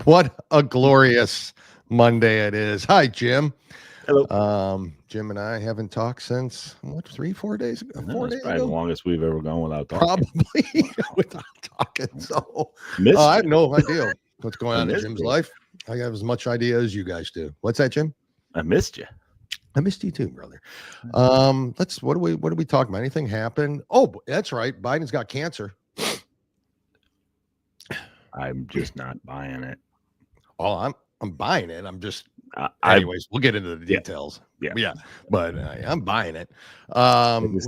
What a glorious Monday it is. Hi, Jim. Hello. Jim and I haven't talked since 4 days ago? No, 4 that's days probably the ago? longest we've ever gone without talking. Probably without talking. So Missed I have you. no idea what's going I on in missed Jim's you. life. I have as much idea as you guys do. What's that, Jim? I missed you. I missed you too, brother. What are we talking about? Anything happened? Oh, that's right. Biden's got cancer. I'm just not buying it. Oh, I'm buying it. I'm just Anyways, we'll get into the details. Yeah. But I'm buying it. We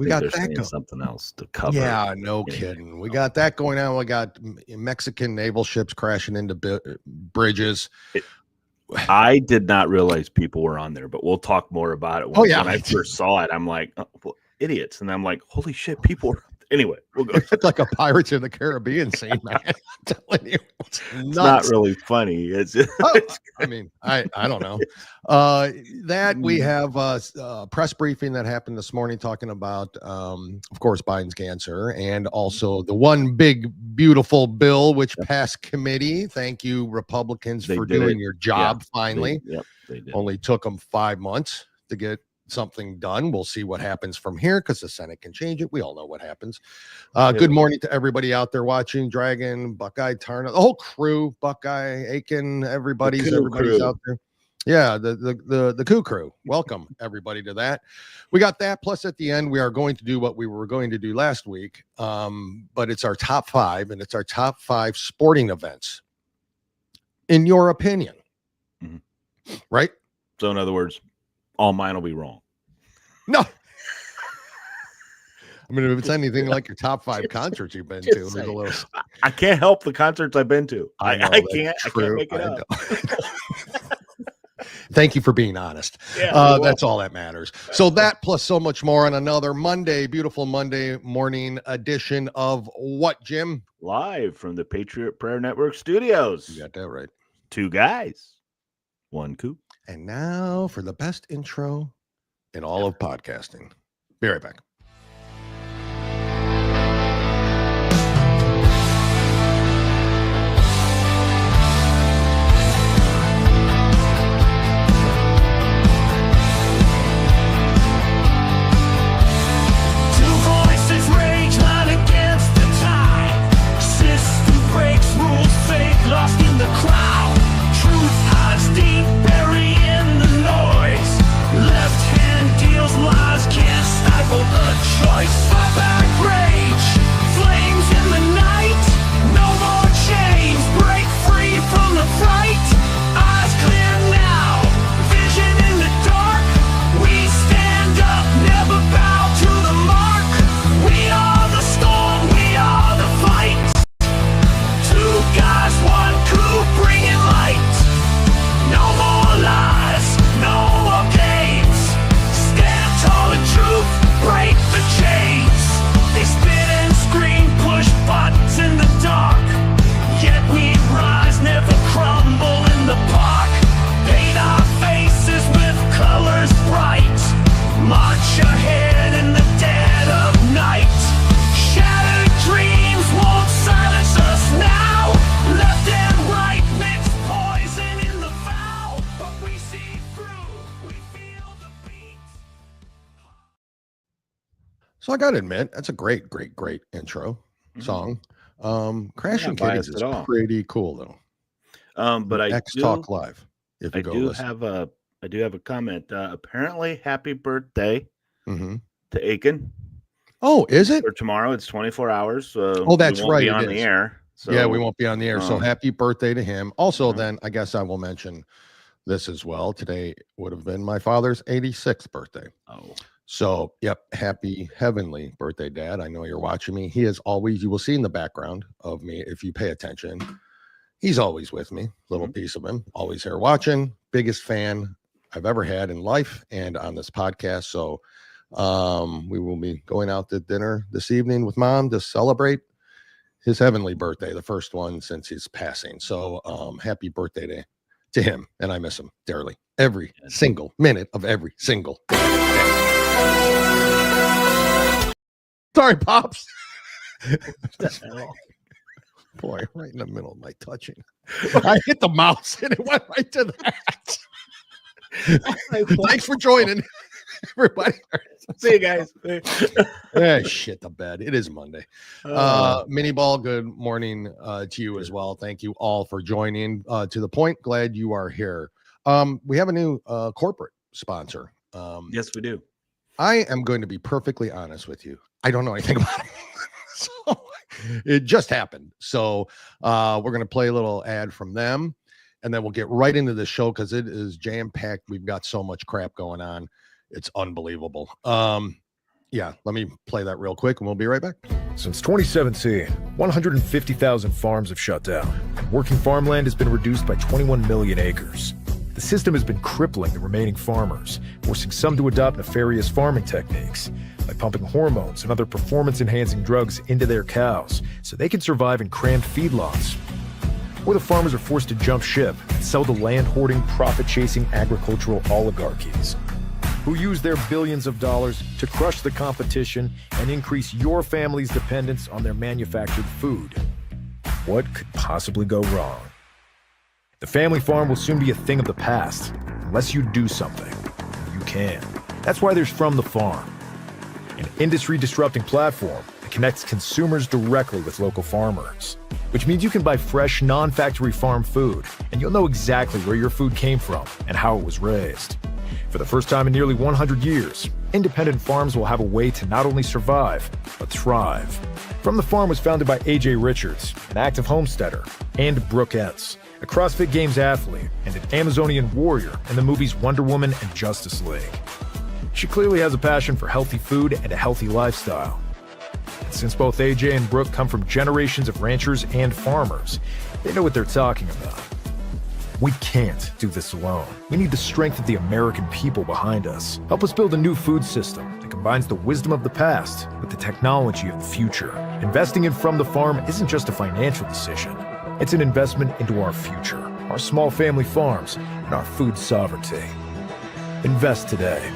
got that going. Something else to cover. Yeah, no kidding. We got that going on. We got Mexican naval ships crashing into bridges. I did not realize people were on there, but we'll talk more about it. When I first saw it, I'm like, oh, well, idiots. And I'm like, holy shit, people were. Anyway, we'll go. It's like a Pirates of the Caribbean scene, man. I'm telling you, it's not really funny. It's I mean, I don't know. That we have a press briefing that happened this morning talking about, of course, Biden's cancer and also the one big, beautiful bill which passed committee. Thank you, Republicans, for doing your job finally. They did. Only took them 5 months to get something done. We'll see what happens from here because the Senate can change it. We all know what happens. Good morning to everybody out there watching. Dragon, Buckeye, Turner, the whole crew, Buckeye, Aiken, everybody's out there. Yeah, the Coup crew. Welcome everybody to that. We got that. Plus at the end, we are going to do what we were going to do last week. But it's our top 5, and it's our top 5 sporting events. In your opinion. Mm-hmm. Right? So in other words, all mine will be wrong. No. I mean, if it's anything like your top 5 concerts you've been to, there's a little. I can't help the concerts I've been to. I can't make it up. Thank you for being honest. Yeah, that's all that matters. So that plus so much more on another Monday, beautiful Monday morning edition of what, Jim? Live from the Patriot Prayer Network studios. You got that right. 2 guys, 1 coup. And now for the best intro in all of podcasting. Be right back. Lost in the crowd, truth hides deep, burying the noise. Left hand deals lies, can't stifle the choice. Fallback rage, flames in the night. No more chains, break free from the fright. Eyes clear now, vision in the dark. We stand up, never bow to the mark. We are the storm, we are the fight. 2 guys, 1 coup, bringing light. No more lies, no more games. Stand tall in truth, break the chains. They spit and scream, push buttons in the dark. Yet we rise, never crumble in the park. Paint our faces with colors bright. March ahead in the dead of night. Shattered dreams won't silence us now. Left and right mix poison in the foul. But we see through, we feel the beat. So I gotta admit, that's a great intro song. Crashing Kitties is pretty cool though. But I X Talk Live. If you I do have a comment. Apparently, happy birthday to Aiken. Oh, is it? For tomorrow, it's 24 hours. That's right. Be on the air. So, yeah, we won't be on the air. So happy birthday to him. Also, then I guess I will mention this as well. Today would have been my father's 86th birthday. Oh. So, yep, happy heavenly birthday, Dad. I know you're watching me. He is always, you will see in the background of me if you pay attention. He's always with me. Little piece of him, always here watching. Biggest fan I've ever had in life and on this podcast. So, we will be going out to dinner this evening with Mom to celebrate his heavenly birthday, the first one since his passing. So happy birthday to him. And I miss him dearly. Every single minute of every single day. Sorry, Pops. boy, right in the middle of my touching. I hit the mouse and it went right to that. Thanks for joining, everybody. See you guys. Shit the bed. It is Monday. Mini Ball, good morning to you as well. Thank you all for joining. To the point, glad you are here. We have a new corporate sponsor. Yes, we do. I am going to be perfectly honest with you. I don't know anything about it. So it just happened. So we're going to play a little ad from them, and then we'll get right into the show because it is jam-packed. We've got so much crap going on. It's unbelievable. Yeah, let me play that real quick, and we'll be right back. Since 2017, 150,000 farms have shut down. Working farmland has been reduced by 21 million acres. The system has been crippling the remaining farmers, forcing some to adopt nefarious farming techniques, like pumping hormones and other performance-enhancing drugs into their cows so they can survive in crammed feedlots. Or the farmers are forced to jump ship and sell to land-hoarding, profit-chasing agricultural oligarchies, who use their billions of dollars to crush the competition and increase your family's dependence on their manufactured food. What could possibly go wrong? The family farm will soon be a thing of the past, unless you do something. You can. That's why there's From the Farm, an industry-disrupting platform that connects consumers directly with local farmers, which means you can buy fresh, non-factory farm food, and you'll know exactly where your food came from and how it was raised. For the first time in nearly 100 years, independent farms will have a way to not only survive, but thrive. From the Farm was founded by A.J. Richards, an active homesteader, and Brooke Entz, a CrossFit Games athlete and an Amazonian warrior in the movies Wonder Woman and Justice League. She clearly has a passion for healthy food and a healthy lifestyle. And since both AJ and Brooke come from generations of ranchers and farmers, they know what they're talking about. We can't do this alone. We need the strength of the American people behind us. Help us build a new food system that combines the wisdom of the past with the technology of the future. Investing in From the Farm isn't just a financial decision. It's an investment into our future, our small family farms, and our food sovereignty. Invest today.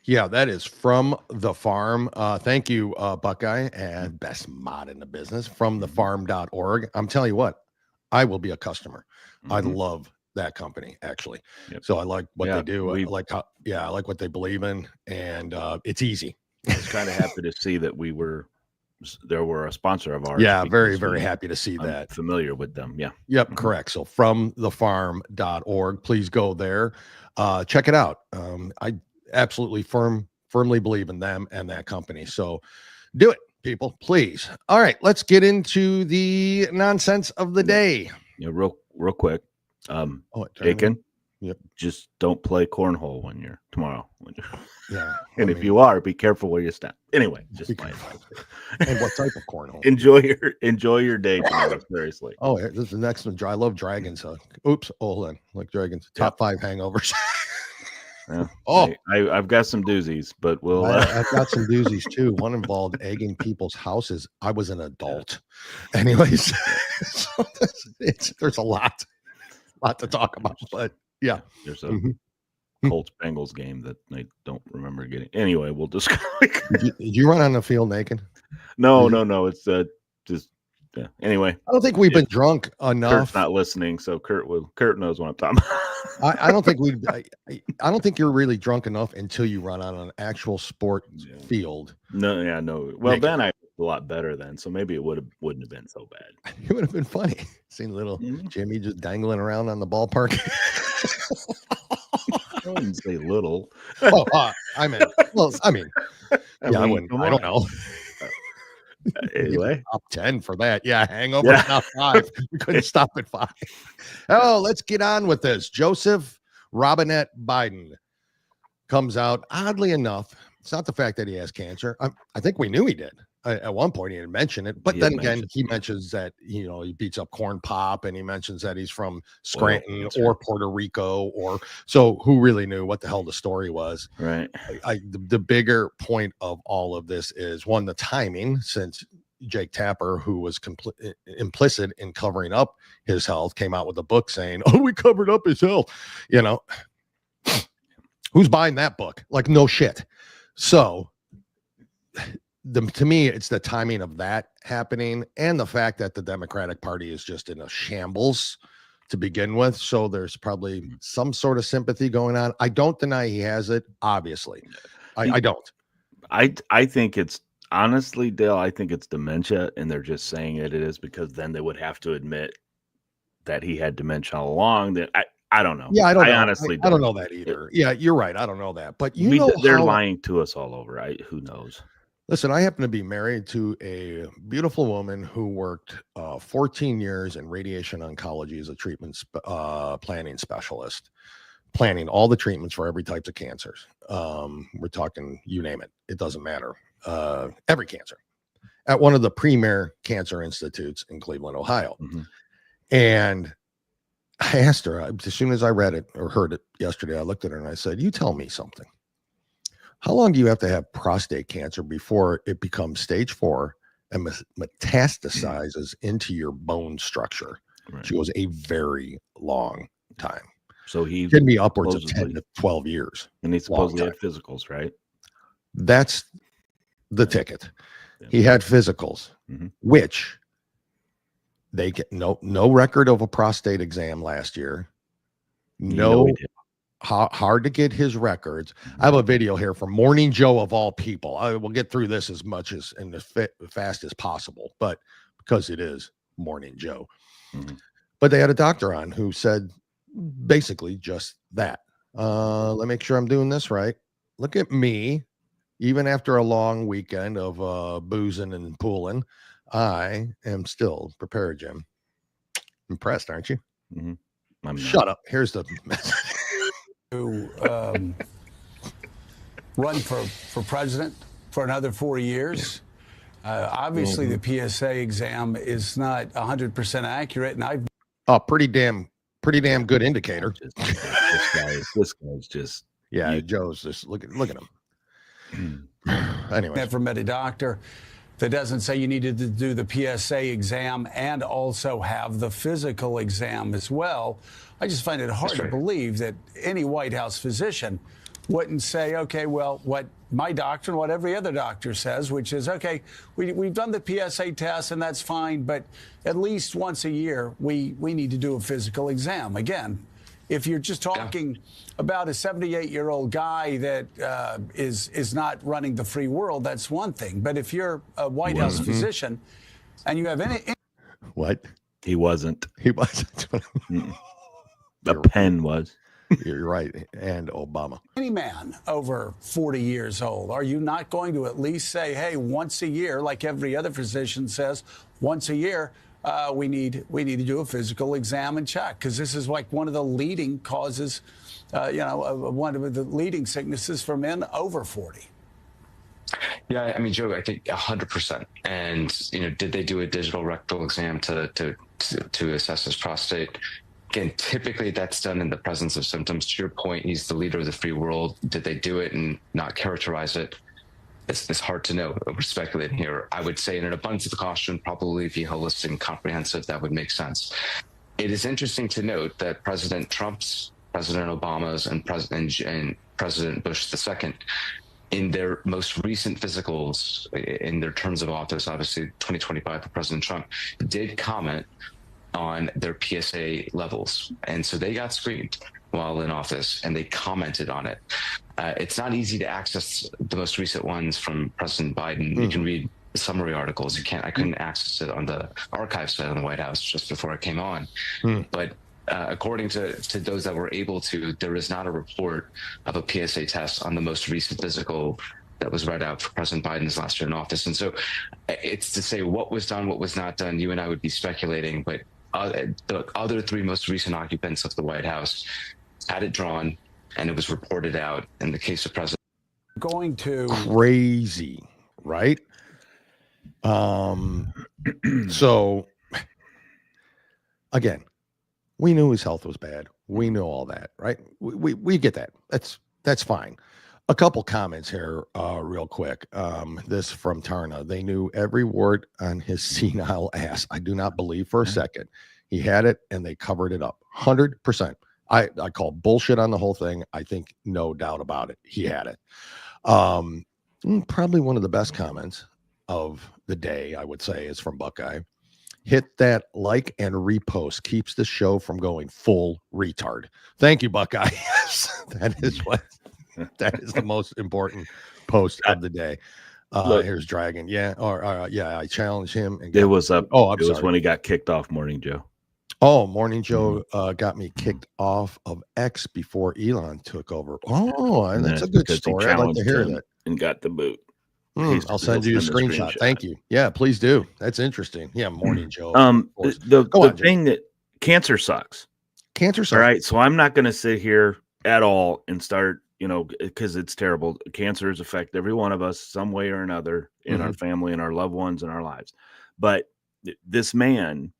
Yeah, that is From the Farm. Thank you, Buckeye, and best mod in the business, fromthefarm.org. I'm telling you what, I will be a customer. I love that company, actually. Yep. So I like what they do. I like what they believe in, and it's easy. I was kind of happy to see that they were a sponsor of ours. Yeah, very, very happy to see that. I'm familiar with them. Yeah. Yep, correct. So fromthefarm.org. Please go there. Check it out. I absolutely firmly believe in them and that company. So do it, people, please. All right, let's get into the nonsense of the day. Yeah, real quick. Aiken. Yep. Just don't play cornhole tomorrow. Yeah. And if you are, be careful where you step. Anyway, just play. And what type of cornhole? Enjoy your day tomorrow. Seriously. Oh, this is the next one. I love dragons. Oops. Hold on. Like dragons. Top 5 hangovers. Yeah. Oh, I've got some doozies, but I've got some doozies too. One involved egging people's houses. I was an adult. Anyways, so there's a lot to talk about, but yeah. There's a Colts Bengals game that I don't remember getting. Anyway, we'll just did you run on the field naked? No. It's just anyway. I don't think we've been drunk enough. Kurt's not listening, so Kurt knows what I'm talking about. I don't think I don't think you're really drunk enough until you run on an actual sport field. No. Well, then I was a lot better then, so maybe it wouldn't have been so bad. It would have been funny. Seeing little Jimmy just dangling around on the ballpark. I wouldn't say little. Oh, I mean, I wouldn't. I don't know. Anyway, top 10 for that. Yeah, hangover top 5. We couldn't stop at 5. Oh, let's get on with this. Joseph Robinette Biden comes out. Oddly enough, it's not the fact that he has cancer. I think we knew he did. At one point, he didn't mention it, but then again, he mentions that he beats up Corn Pop, and he mentions that he's from Scranton or Puerto Rico, so who really knew what the hell the story was? Right. The bigger point of all of this is one, the timing, since Jake Tapper, who was implicit in covering up his health, came out with a book saying, "Oh, we covered up his health." Who's buying that book? Like, no shit. So to me, it's the timing of that happening and the fact that the Democratic Party is just in a shambles to begin with. So there's probably some sort of sympathy going on. I don't deny he has it, obviously. I don't. I think it's honestly, Dale, I think it's dementia, and they're just saying it is because then they would have to admit that he had dementia all along. That I don't know. Yeah, I don't know. Honestly I don't know that either. Yeah, you're right. I don't know that. But they're lying to us all over. Who knows? Listen, I happen to be married to a beautiful woman who worked 14 years in radiation oncology as a treatment planning specialist, planning all the treatments for every type of cancers. We're talking, you name it. It doesn't matter. Every cancer at one of the premier cancer institutes in Cleveland, Ohio. Mm-hmm. And I asked her, as soon as I read it or heard it yesterday, I looked at her and I said, you tell me something. How long do you have to have prostate cancer before it becomes stage 4 and metastasizes into your bone structure? Right. She goes, a very long time. So he can be upwards of 10 to 12 years. And he supposedly had physicals, right? That's the ticket. Yeah. He had physicals, which they get no record of a prostate exam last year. No. Hard to get his records. I have a video here from Morning Joe of all people. I will get through this as much as and as fast as possible, but because it is Morning Joe. But they had a doctor on who said basically just that. Let me make sure I'm doing this right. Look at me. Even after a long weekend of boozing and pooling, I am still prepared, Jim. Impressed, aren't you? Shut up. Here's the message. To run for president for another 4 years. Obviously, the PSA exam is not 100% accurate, and pretty damn good indicator. This guy's just Joe's just look at him. Anyway, never met a doctor that doesn't say you needed to do the PSA exam and also have the physical exam as well. I just find it hard to believe that any White House physician wouldn't say, okay, well, what my doctor and what every other doctor says, which is, okay, we've done the PSA test and that's fine, but at least once a year, we need to do a physical exam. Again, if you're just talking about a 78-year-old guy that is not running the free world, that's one thing. But if you're a White House physician and you have any... What? He wasn't. The You're pen was. You're right. And Obama. Any man over 40 years old, are you not going to at least say, hey, once a year, like every other physician says, once a year, we need to do a physical exam and check? Because this is like one of the leading causes, one of the leading sicknesses for men over 40. Yeah, I mean, Joe, I think 100%. And, did they do a digital rectal exam to assess his prostate? Again, typically that's done in the presence of symptoms. To your point, he's the leader of the free world. Did they do it and not characterize it? It's hard to know. We're speculating here. I would say in an abundance of caution, probably be holistic and comprehensive. That would make sense. It is interesting to note that President Trump's, President Obama's, and President Bush II, in their most recent physicals, in their terms of office, obviously 2025 for President Trump, did comment on their PSA levels. And so they got screened while in office and they commented on it. It's not easy to access the most recent ones from President Biden. You can read the summary articles. I couldn't access it on the archive site on the White House just before I came on. But according to those that were able to, there is not a report of a PSA test on the most recent physical that was read out for President Biden's last year in office. And so it's to say what was done, what was not done. You and I would be speculating, but the other 3 most recent occupants of the White House had it drawn, and it was reported out. In the case of President, going to crazy, right? So again, we knew his health was bad. We knew all that, right? We get that. That's fine. A couple comments here, real quick. This from Tarna. They knew every word on his senile ass. I do not believe for a second he had it, and they covered it up. 100%. I call bullshit on the whole thing. I think no doubt about it. He had it. Probably one of the best comments of the day, I would say, is from Buckeye. Hit that like and repost. Keeps the show from going full retard. Thank you, Buckeye. Yes, that is the most important post of the day. Look, Here's Dragon. Yeah, I challenged him. And it was up. Oh, it was when he got kicked off Morning Joe. Oh, Morning Joe got me kicked off of X before Elon took over. Oh, that's a good story. I'd like to hear that. And got the boot. I'll send you a screenshot. Thank you. Yeah, please do. That's interesting. Yeah, Morning Joe. The thing that cancer sucks. Cancer sucks. All right. So I'm not going to sit here at all and start, because it's terrible. Cancers affect every one of us some way or another in our family and our loved ones and our lives. But this man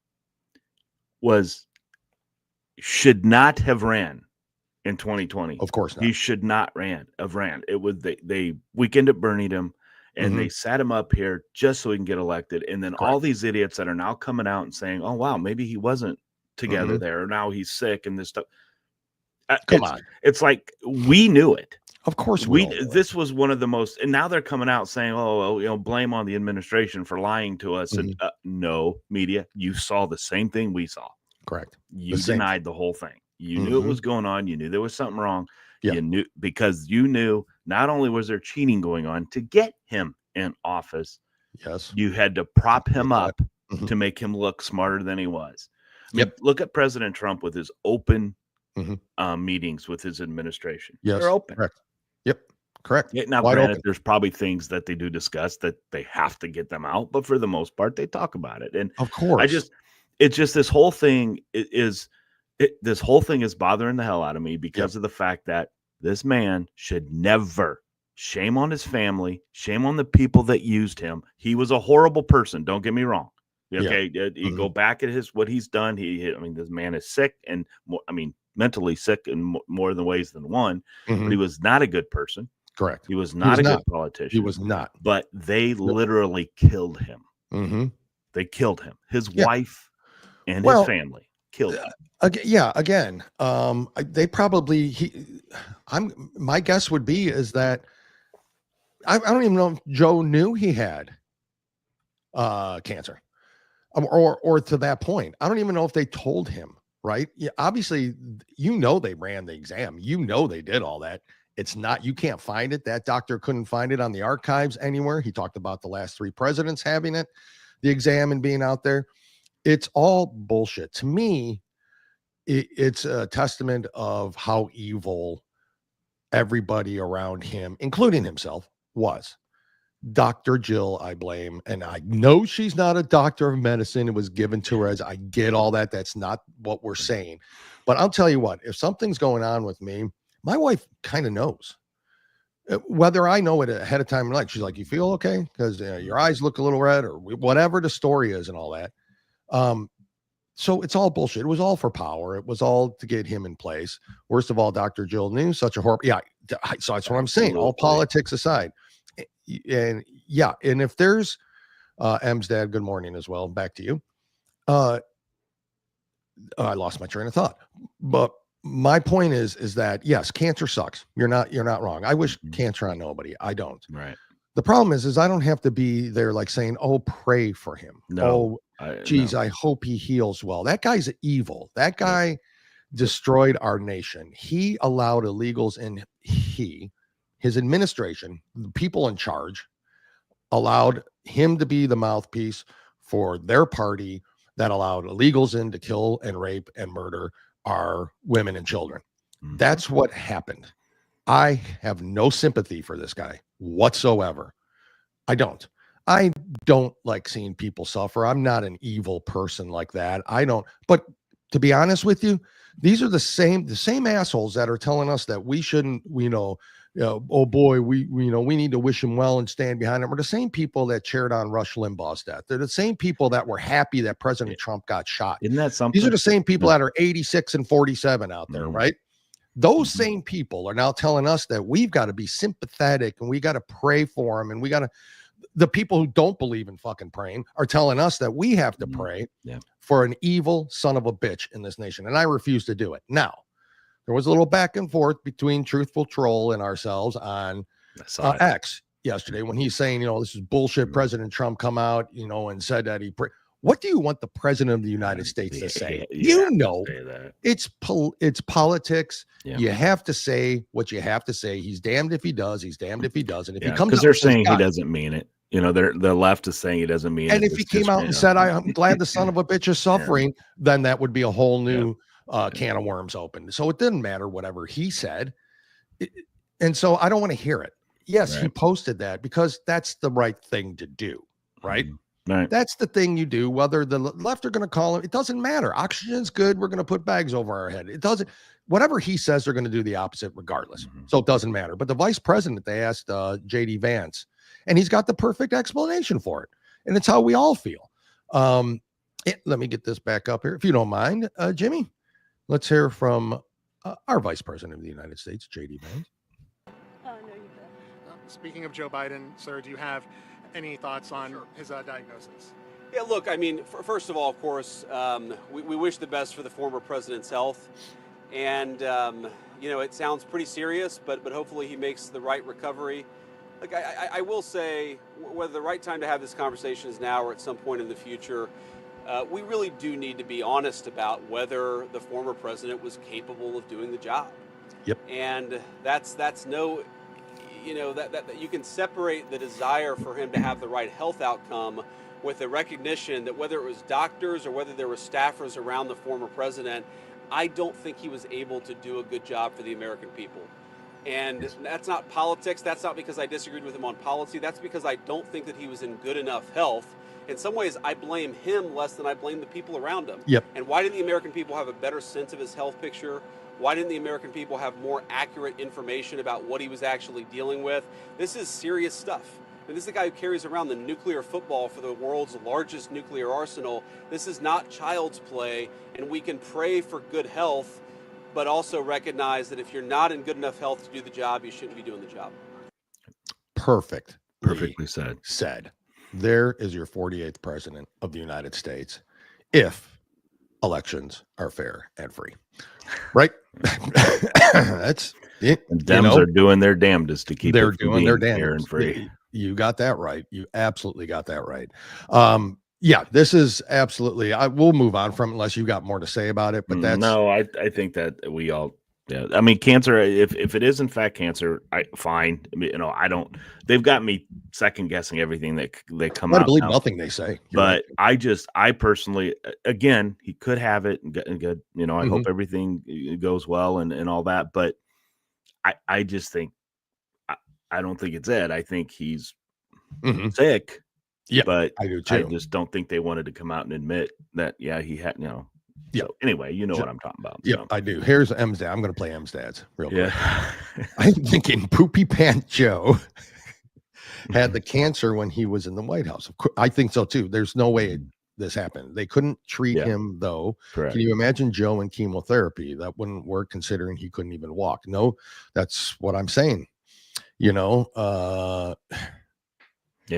should not have ran in 2020. Of course not. He should not have ran. It was they weekend at Bernie'd him, and they sat him up here just so he can get elected. And then all these idiots that are now coming out and saying, "Oh wow, maybe he wasn't together there, or now he's sick," and this stuff. Come on, it's like we knew it. Of course, this was one of the most, and now they're coming out saying, "Oh, blame on the administration for lying to us." And no, media, you saw the same thing we saw. Correct. You denied the whole thing. You knew it was going on. You knew there was something wrong. Yeah. You knew, because you knew not only was there cheating going on to get him in office. Yes. You had to prop him up to make him look smarter than he was. Look at President Trump with his open meetings with his administration. Yes. They're open. Correct. Yep. Correct. Now, granted, there's probably things that they do discuss that they have to get them out, but for the most part, they talk about it. And of course, it's just this whole thing is bothering the hell out of me because of the fact that this man should never, shame on his family, shame on the people that used him. He was a horrible person. Don't get me wrong. Okay. You go back at what he's done. This man is sick and mentally sick in more than ways than one, but he was not a good person. Correct. He was not a good politician. He was not. But they literally killed him. They killed him. His wife and his family killed him. Again, they probably my guess would be is that I don't even know if Joe knew he had cancer, or to that point, I don't even know if they told him. Right? Yeah, obviously, they ran the exam. They did all that. It's not, you can't find it. That doctor couldn't find it on the archives anywhere. He talked about the last 3 presidents having it, the exam and being out there. It's all bullshit. To me, it's a testament of how evil everybody around him, including himself, was. Dr. Jill, I blame, and I know she's not a doctor of medicine. It was given to her as, I get all that. That's not what we're saying. But I'll tell you what, if something's going on with me, my wife kind of knows. Whether I know it ahead of time or not, she's like, "You feel okay? Because your eyes look a little red," or whatever the story is and all that. So it's all bullshit. It was all for power. It was all to get him in place. Worst of all, Dr. Jill knew such a horrible. Yeah, so that's what I'm saying. All politics aside. And if there's M's dad, good morning as well. Back to you. I lost my train of thought, but my point is that yes, cancer sucks. You're not wrong. I wish cancer on nobody. I don't. Right. The problem is I don't have to be there like saying, "Oh, pray for him." No. I hope he heals well. That guy's evil. That guy destroyed our nation. He allowed illegals in. His administration, the people in charge, allowed him to be the mouthpiece for their party that allowed illegals in to kill and rape and murder our women and children. That's what happened. I have no sympathy for this guy whatsoever. I don't like seeing people suffer. I'm not an evil person like that. I don't. But to be honest with you, these are the same assholes that are telling us that we shouldn't, oh boy, we need to wish him well and stand behind him. Are the same people that cheered on Rush Limbaugh's death. They're the same people that were happy that President Trump got shot. Isn't that something? These are the same people that are 86 and 47 out there, right? Those same people are now telling us that we've got to be sympathetic and we got to pray for him. And the people who don't believe in fucking praying are telling us that we have to pray for an evil son of a bitch in this nation. And I refuse to do it. Now, there was a little back and forth between Truthful Troll and ourselves on X. yesterday when he's saying, this is bullshit. President Trump come out, and said that what do you want the president of the United States to say? It's politics. Yeah. You have to say what you have to say. He's damned if he does. He's damned if he doesn't. If he comes, because they're saying he doesn't mean it. The left is saying he doesn't mean it. And if he came out and said, "I'm glad the son of a bitch is suffering," then that would be a whole new can of worms open. So it didn't matter whatever he said, and so I don't want to hear it. Yes, he posted that because that's the right thing to do, right? Right. That's the thing you do, whether the left are going to call him, it doesn't matter. Oxygen's good. We're going to put bags over our head. It doesn't, whatever he says, they're going to do the opposite regardless. So it doesn't matter. But the vice president, they asked JD Vance, and he's got the perfect explanation for it. And it's how we all feel. Let me get this back up here, if you don't mind, Jimmy. Let's hear from our vice president of the United States, JD Vance. No, you can. Speaking of Joe Biden, sir, do you have any thoughts on his diagnosis? Yeah, look, I mean, first of all, of course, we wish the best for the former president's health. And, it sounds pretty serious, but hopefully he makes the right recovery. Like, I will say, whether the right time to have this conversation is now or at some point in the future, we really do need to be honest about whether the former president was capable of doing the job. Yep. And that's no... that you can separate the desire for him to have the right health outcome with the recognition that whether it was doctors or whether there were staffers around the former president, I don't think he was able to do a good job for the American people. And that's not politics. That's not because I disagreed with him on policy. That's because I don't think that he was in good enough health. In some ways, I blame him less than I blame the people around him. Yep. And why didn't the American people have a better sense of his health picture? Why didn't the American people have more accurate information about what he was actually dealing with? This is serious stuff. And this is the guy who carries around the nuclear football for the world's largest nuclear arsenal. This is not child's play, and we can pray for good health, but also recognize that if you're not in good enough health to do the job, you shouldn't be doing the job. Perfect. Perfectly said. There is your 48th president of the United States if elections are fair and free. Right? That's it. And Dems are doing their damnedest to keep they're doing their damnedest fair and free. You got that right. You absolutely got that right. This is absolutely, we'll move on from unless you got more to say about it, but that's no, I think that we all, I mean, cancer, if it is in fact cancer, fine. I mean, I don't, they've got me second guessing everything that they come out. I believe nothing they say. But right. I personally, again, he could have it and good, I hope everything goes well and all that. But I just think, I don't think it's it. I think he's sick. Yeah, but I do too. I just don't think they wanted to come out and admit that. Yeah, he had, Yeah. So anyway, what I'm talking about. Yeah, I do. Here's M's dad. I'm going to play M's dad's real quick. I'm thinking Poopy Pant Joe had the cancer when he was in the White House. Of course, I think so too. There's no way this happened. They couldn't treat him though. Correct. Can you imagine Joe in chemotherapy? That wouldn't work considering he couldn't even walk. No, that's what I'm saying. And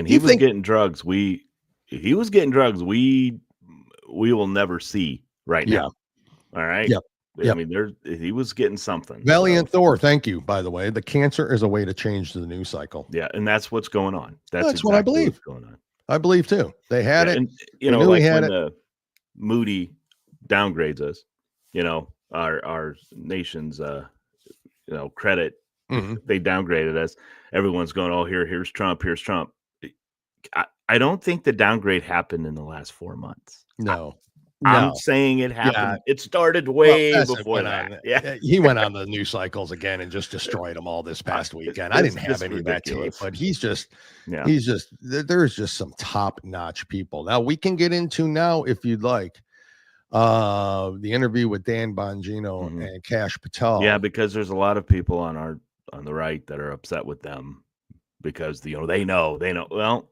he was getting drugs. He was getting drugs. We will never see right now. All right. Yep. I mean, he was getting something. Valiant Thor. Thank you. By the way, the cancer is a way to change the news cycle. Yeah, and that's what's going on. That's exactly what I believe. What's going on. I believe too. They had it. And like when Moody downgrades us, our nation's credit. They downgraded us. Everyone's going, oh, here's Trump. Here's Trump. I don't think the downgrade happened in the last 4 months. No. I'm saying it happened. Yeah. It started way before that. Yeah. He went on the news cycles again and just destroyed them all this past weekend. I didn't have any ridiculous. Of that tape, but there's just some top-notch people. Now we can get into now, if you'd like, the interview with Dan Bongino and Kash Patel. Yeah, because there's a lot of people on the right that are upset with them because they know. Well,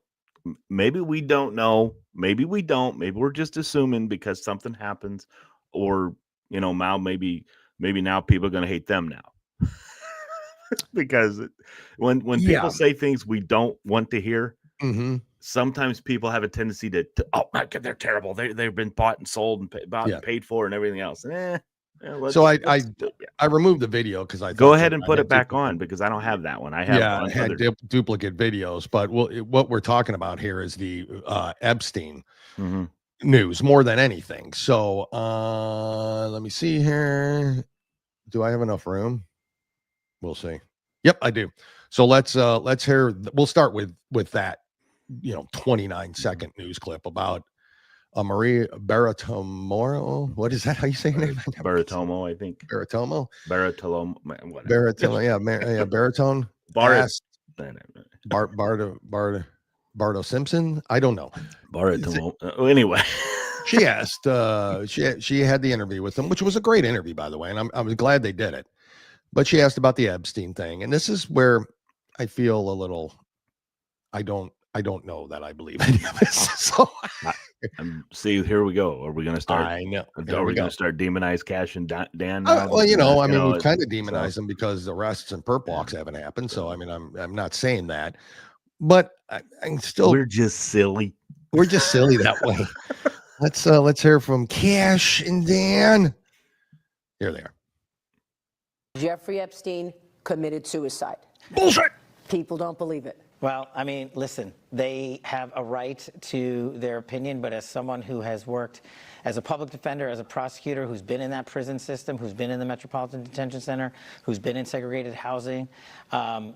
maybe we don't know. Maybe we don't. Maybe we're just assuming because something happens, or Mao. Maybe now people are going to hate them now because when people say things we don't want to hear, sometimes people have a tendency to oh my God, they're terrible. They've been bought and sold and and paid for and everything else. So I removed the video because I go ahead and put it back on because I don't have that one. I have I had duplicate videos, but what we're talking about here is the Epstein news more than anything. So let me see here. Do I have enough room? We'll see. Yep, I do. So let's hear. We'll start with that 29-second news clip about Maria Bartiromo. What is that? How you say her name? Bartiromo, I think. Bartiromo. Bartiromo. Baritone. Yeah, baritone. Bardo Simpson. I don't know. Bartiromo. Anyway, she asked. She had the interview with him, which was a great interview, by the way, and I was glad they did it. But she asked about the Epstein thing, and this is where I feel a little. I don't know that I believe any of this. So see, here we go. Are we going to start? I know. Are we going to start demonize Kash and Dan? Well, I mean, we've kind of demonized them because the arrests and perp walks haven't happened. So I mean, I'm not saying that, but I'm still. We're just silly. We're just silly that way. Let's hear from Kash and Dan. Here they are. Jeffrey Epstein committed suicide. Bullshit. People don't believe it. Well, I mean, listen, they have a right to their opinion, but as someone who has worked as a public defender, as a prosecutor, who's been in that prison system, who's been in the Metropolitan Detention Center, who's been in segregated housing,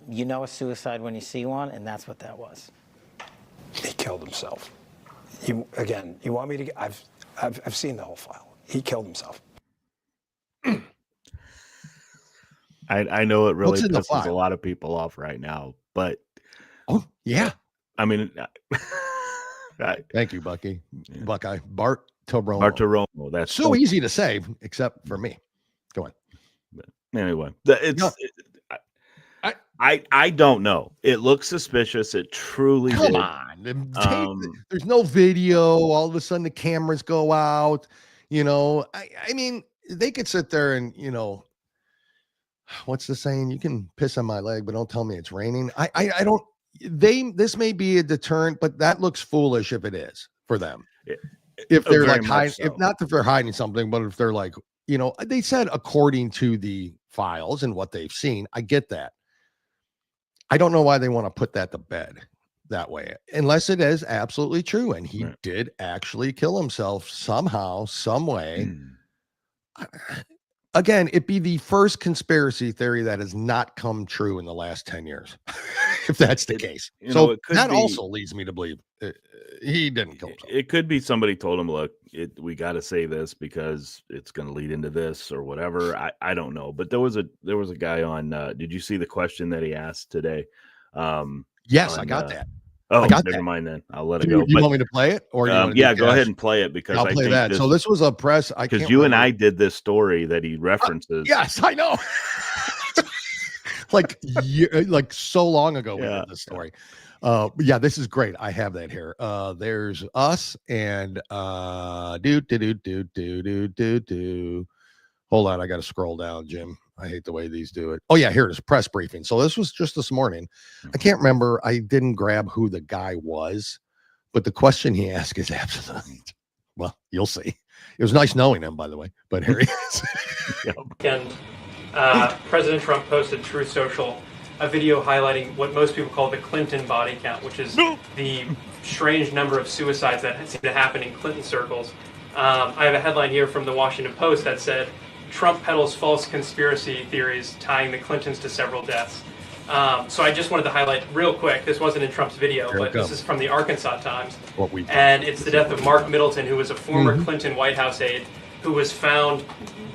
you know a suicide when you see one, and that's what that was. He killed himself. You want me to? I've seen the whole file. He killed himself. I know it really pisses a lot of people off right now, but yeah. I mean, thank you, Bucky. Buckeye. Bartiromo. Bartiromo. That's so easy to say, except for me. Go on. But anyway, I don't know. It looks suspicious. It truly Come on. There's no video. All of a sudden the cameras go out. I mean, they could sit there and, what's the saying? You can piss on my leg, but don't tell me it's raining. I don't. This may be a deterrent, but that looks foolish if it is for them. If they're like hiding, if not if they're hiding something, but if they're like, they said according to the files and what they've seen. I get that. I don't know why they want to put that to bed that way, unless it is absolutely true and he did actually kill himself somehow, some way. Again, it'd be the first conspiracy theory that has not come true in the last 10 years, if that's the case. So that also leads me to believe he didn't kill himself. It could be somebody told him, look, we got to say this because it's going to lead into this or whatever. I don't know. But there was a guy on, did you see the question that he asked today? Yes, I got that. Oh, I got never that. mind then. I'll let it go. You want me to play it, or yeah, go ahead and play it because I'll play that. So this was a press. Because you and I did this story that he references. Yes, I know. like so long ago we did this story. Yeah, this is great. I have that here. There's us and Hold on, I got to scroll down, Jim. I hate the way these do it. Oh yeah, here it is, press briefing. So this was just this morning. I can't remember. I didn't grab who the guy was, but the question he asked is absolutely. Well, you'll see. It was nice knowing him, by the way. But here he is. And President Trump posted Truth Social a video highlighting what most people call the Clinton body count, which is the strange number of suicides that seem to happen in Clinton circles. I have a headline here from the Washington Post that said, Trump peddles false conspiracy theories tying the Clintons to several deaths. So I just wanted to highlight real quick, this wasn't in Trump's video, but this is from the Arkansas Times. And it's the death of Mark Middleton, who was a former Clinton White House aide, who was found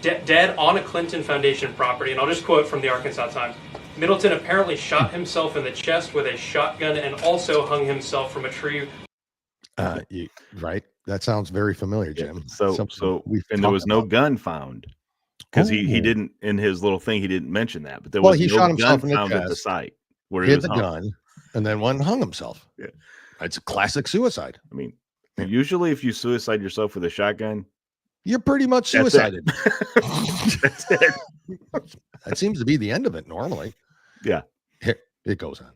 dead on a Clinton Foundation property. And I'll just quote from the Arkansas Times. Middleton apparently shot himself in the chest with a shotgun and also hung himself from a tree. Right. That sounds very familiar, Jim. So there was no gun found. Because he didn't, in his little thing, he didn't mention that. But there was no gun found at the site where he was the gun and then went and hung himself. Yeah. It's a classic suicide. I mean, usually if you suicide yourself with a shotgun, you're pretty much suicided. That's it. That seems to be the end of it normally. Yeah. Here, it goes on.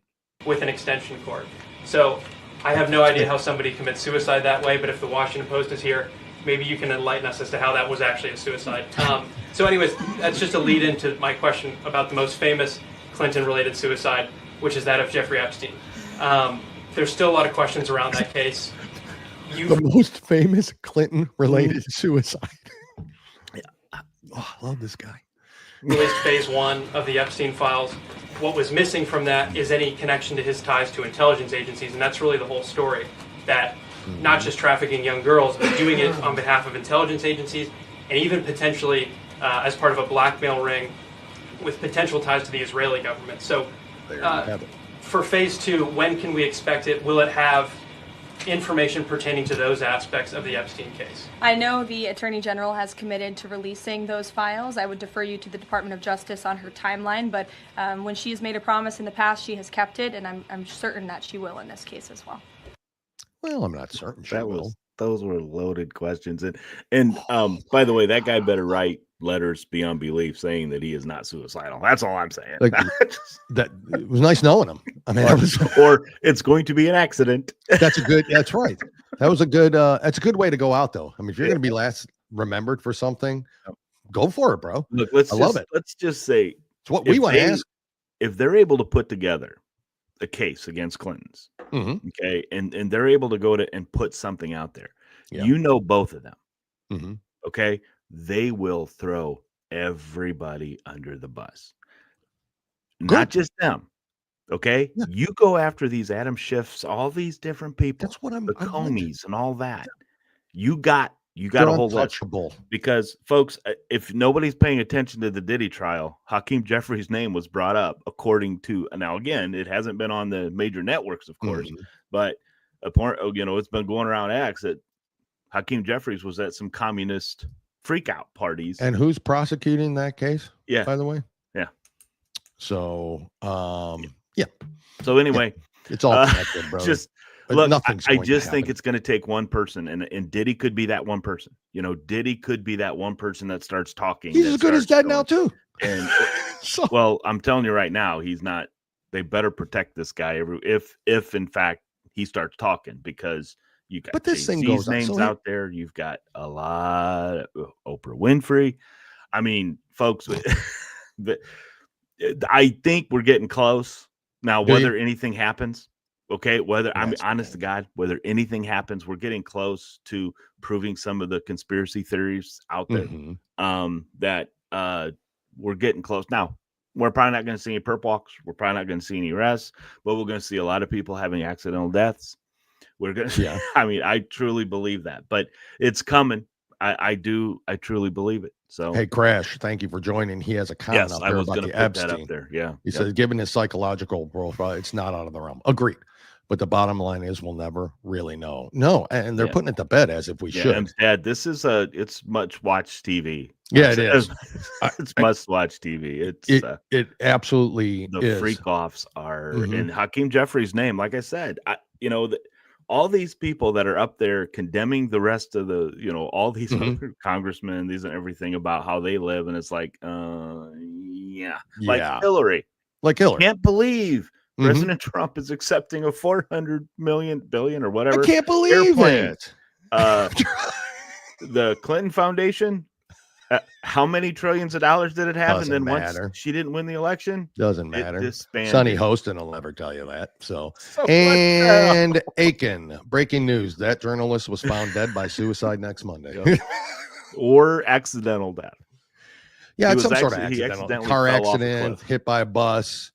With an extension cord. So I have no idea how somebody commits suicide that way, but if the Washington Post is here, maybe you can enlighten us as to how that was actually a suicide. So anyways, that's just a lead into my question about the most famous Clinton-related suicide, which is that of Jeffrey Epstein. There's still a lot of questions around that case. The most famous Clinton-related suicide. Oh, I love this guy. Released phase 1 of the Epstein files. What was missing from that is any connection to his ties to intelligence agencies, and that's really the whole story. That not just trafficking young girls, but doing it on behalf of intelligence agencies, and even potentially as part of a blackmail ring with potential ties to the Israeli government. So for phase 2, when can we expect it? Will it have information pertaining to those aspects of the Epstein case? I know the Attorney General has committed to releasing those files. I would defer you to the Department of Justice on her timeline, but when she has made a promise in the past, she has kept it, and I'm certain that she will in this case as well. Well, I'm not certain she will. Those were loaded questions. And by the way, that guy better write letters beyond belief saying that he is not suicidal. That's all I'm saying. Like, that it was nice knowing him. I mean, or it's going to be an accident. That's right. That was a good that's a good way to go out, though. I mean, if you're going to be last remembered for something, go for it, bro. Look, love it. Let's just say it's what we want to ask. If they're able to put together a case against Clintons, okay, and they're able to go to and put something out there, you know, both of them, okay, they will throw everybody under the bus, not just them. Okay, you go after these Adam Schiffs, all these different people. That's what I'm. The Comeys and all that. You got a whole list. Because, folks, if nobody's paying attention to the Diddy trial, Hakeem Jeffrey's name was brought up according to. Now, again, it hasn't been on the major networks, of course, but it's been going around X that Hakeem Jeffries was at some communist freakout parties. And who's prosecuting that case? Yeah, by the way. Yeah. So, So anyway, it's all connected, bro. Look, I just think it's going to take one person, and Diddy could be that one person. You know, Diddy could be that one person that starts talking. He's as good as dead now, too. And well, I'm telling you right now, he's not. They better protect this guy if in fact he starts talking, because you got this thing Jay-Z's goes names out there. You've got a lot of Oprah Winfrey. I mean, folks, I think we're getting close now. Whether anything happens. Okay, I'm honest to God, whether anything happens, we're getting close to proving some of the conspiracy theories out there. That we're getting close. Now, we're probably not going to see any perp walks. We're probably not going to see any arrests, but we're going to see a lot of people having accidental deaths. We're going to, I mean, I truly believe that, but it's coming. I truly believe it. So, hey, Crash, thank you for joining. He has a comment up there about the Epstein. That up there. Yeah, he says, given his psychological profile, it's not out of the realm. Agreed. But the bottom line is, we'll never really know. No, and they're putting it to bed as if we should. And Dad, this is it's much watch TV. Yeah, it is. It's must watch TV. It absolutely the is. Freak offs are in Hakeem Jeffrey's name. Like I said, all these people that are up there condemning the rest of the, all these other congressmen, these and everything about how they live, and it's like, like Hillary. Can't believe President Trump is accepting a $400 billion or whatever. I can't believe it. The Clinton Foundation, how many trillions of dollars did it have? Doesn't and then matter. Once she didn't win the election, doesn't matter. Disbanded. Sonny Hostin will never tell you that. And Aiken, breaking news: that journalist was found dead by suicide next Monday, or accidental death. Yeah, it's some sort of accidental car accident, hit by a bus.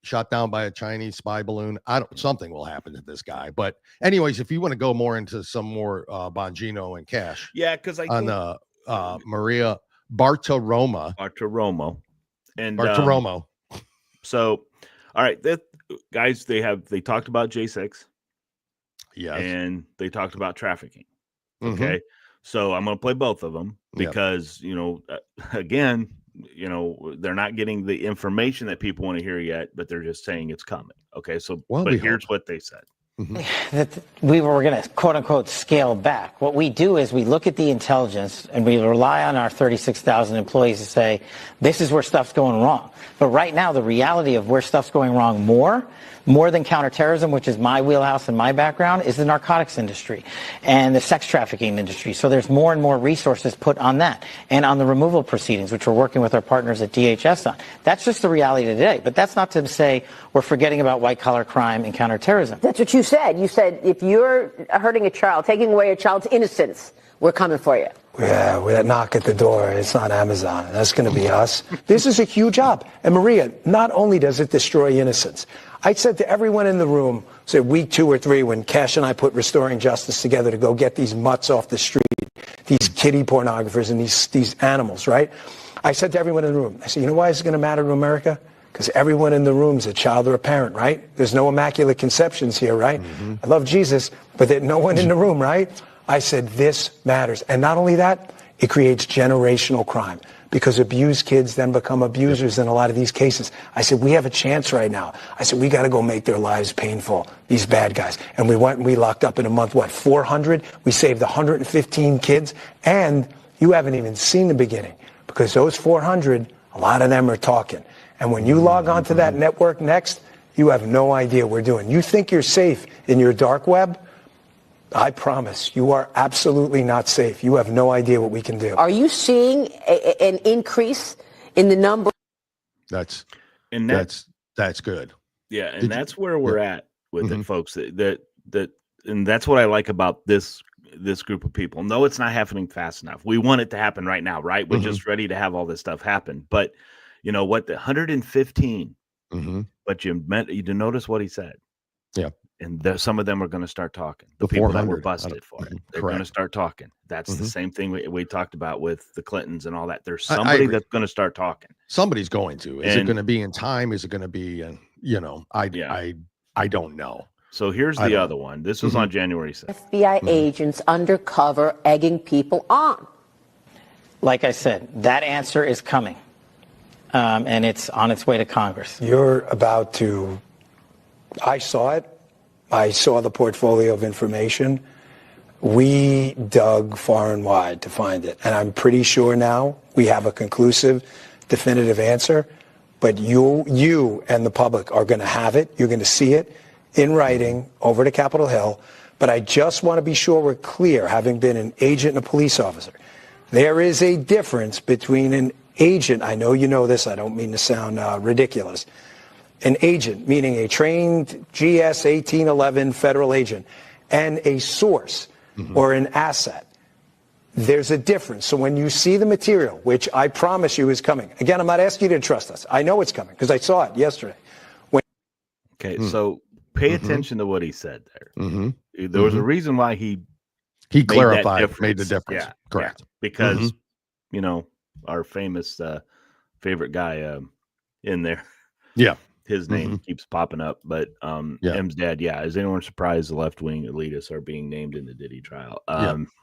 Shot down by a Chinese spy balloon. Something will happen to this guy. But anyways, if you want to go more into some more Bongino and Cash, because on Maria Bartiromo. So, all right, guys, they talked about J6. Yes, and they talked about trafficking. Okay, so I'm going to play both of them because again. They're not getting the information that people want to hear yet, but they're just saying it's coming. Okay, so but here's what they said. that we were going to, quote unquote, scale back. What we do is we look at the intelligence and we rely on our 36,000 employees to say, this is where stuff's going wrong. But right now, the reality of where stuff's going wrong more than counterterrorism, which is my wheelhouse and my background, is the narcotics industry and the sex trafficking industry. So there's more and more resources put on that and on the removal proceedings, which we're working with our partners at DHS on. That's just the reality today. But that's not to say we're forgetting about white-collar crime and counterterrorism. That's what you said. You said if you're hurting a child, taking away a child's innocence, we're coming for you. Yeah, with that knock at the door, it's not Amazon. That's going to be us. This is a huge job. And Maria, not only does it destroy innocence, I said to everyone in the room, say week 2 or 3, when Kash and I put Restoring Justice together to go get these mutts off the street, these kiddie pornographers and these animals, right? I said to everyone in the room, I said, you know why it's going to matter to America? Because everyone in the room is a child or a parent, right? There's no immaculate conceptions here, right? I love Jesus, but there's no one in the room, right? I said, this matters. And not only that, it creates generational crime because abused kids then become abusers in a lot of these cases. I said, we have a chance right now. I said, we got to go make their lives painful, these bad guys. And we went and we locked up in a month, 400? We saved 115 kids. And you haven't even seen the beginning because those 400, a lot of them are talking. And when you log onto that network next, you have no idea what we're doing. You think you're safe in your dark web? I promise you are absolutely not safe. You have no idea what we can do. Are you seeing an increase in the number? That's good. Yeah, and that's where we're at with it, folks. That and that's what I like about this group of people. No, it's not happening fast enough. We want it to happen right now, right? We're just ready to have all this stuff happen. But you know what? The 115. But you notice what he said. Yeah. And some of them are going to start talking. The people that were busted for it, they're going to start talking. That's the same thing we talked about with the Clintons and all that. There's somebody that's going to start talking. Somebody's going to. Is it going to be in time? Is it going to be? I don't know. So here's the other one. This was on January 6th. FBI agents undercover egging people on. Like I said, that answer is coming, and it's on its way to Congress. You're about to. I saw it. I saw the portfolio of information. We dug far and wide to find it. And I'm pretty sure now we have a conclusive, definitive answer. But you and the public are going to have it. You're going to see it in writing over to Capitol Hill. But I just want to be sure we're clear, having been an agent and a police officer. There is a difference between an agent. I know you know this. I don't mean to sound ridiculous. An agent, meaning a trained GS 1811 federal agent, and a source or an asset. There's a difference. So when you see the material, which I promise you is coming, again, I'm not asking you to trust us. I know it's coming because I saw it yesterday. So pay attention to what he said there. There was a reason why he clarified, made the difference. Yeah, correct. Because, you know, our famous favorite guy in there. Yeah. His name keeps popping up, but M's dad. Yeah, is anyone surprised the left wing elitists are being named in the Diddy trial?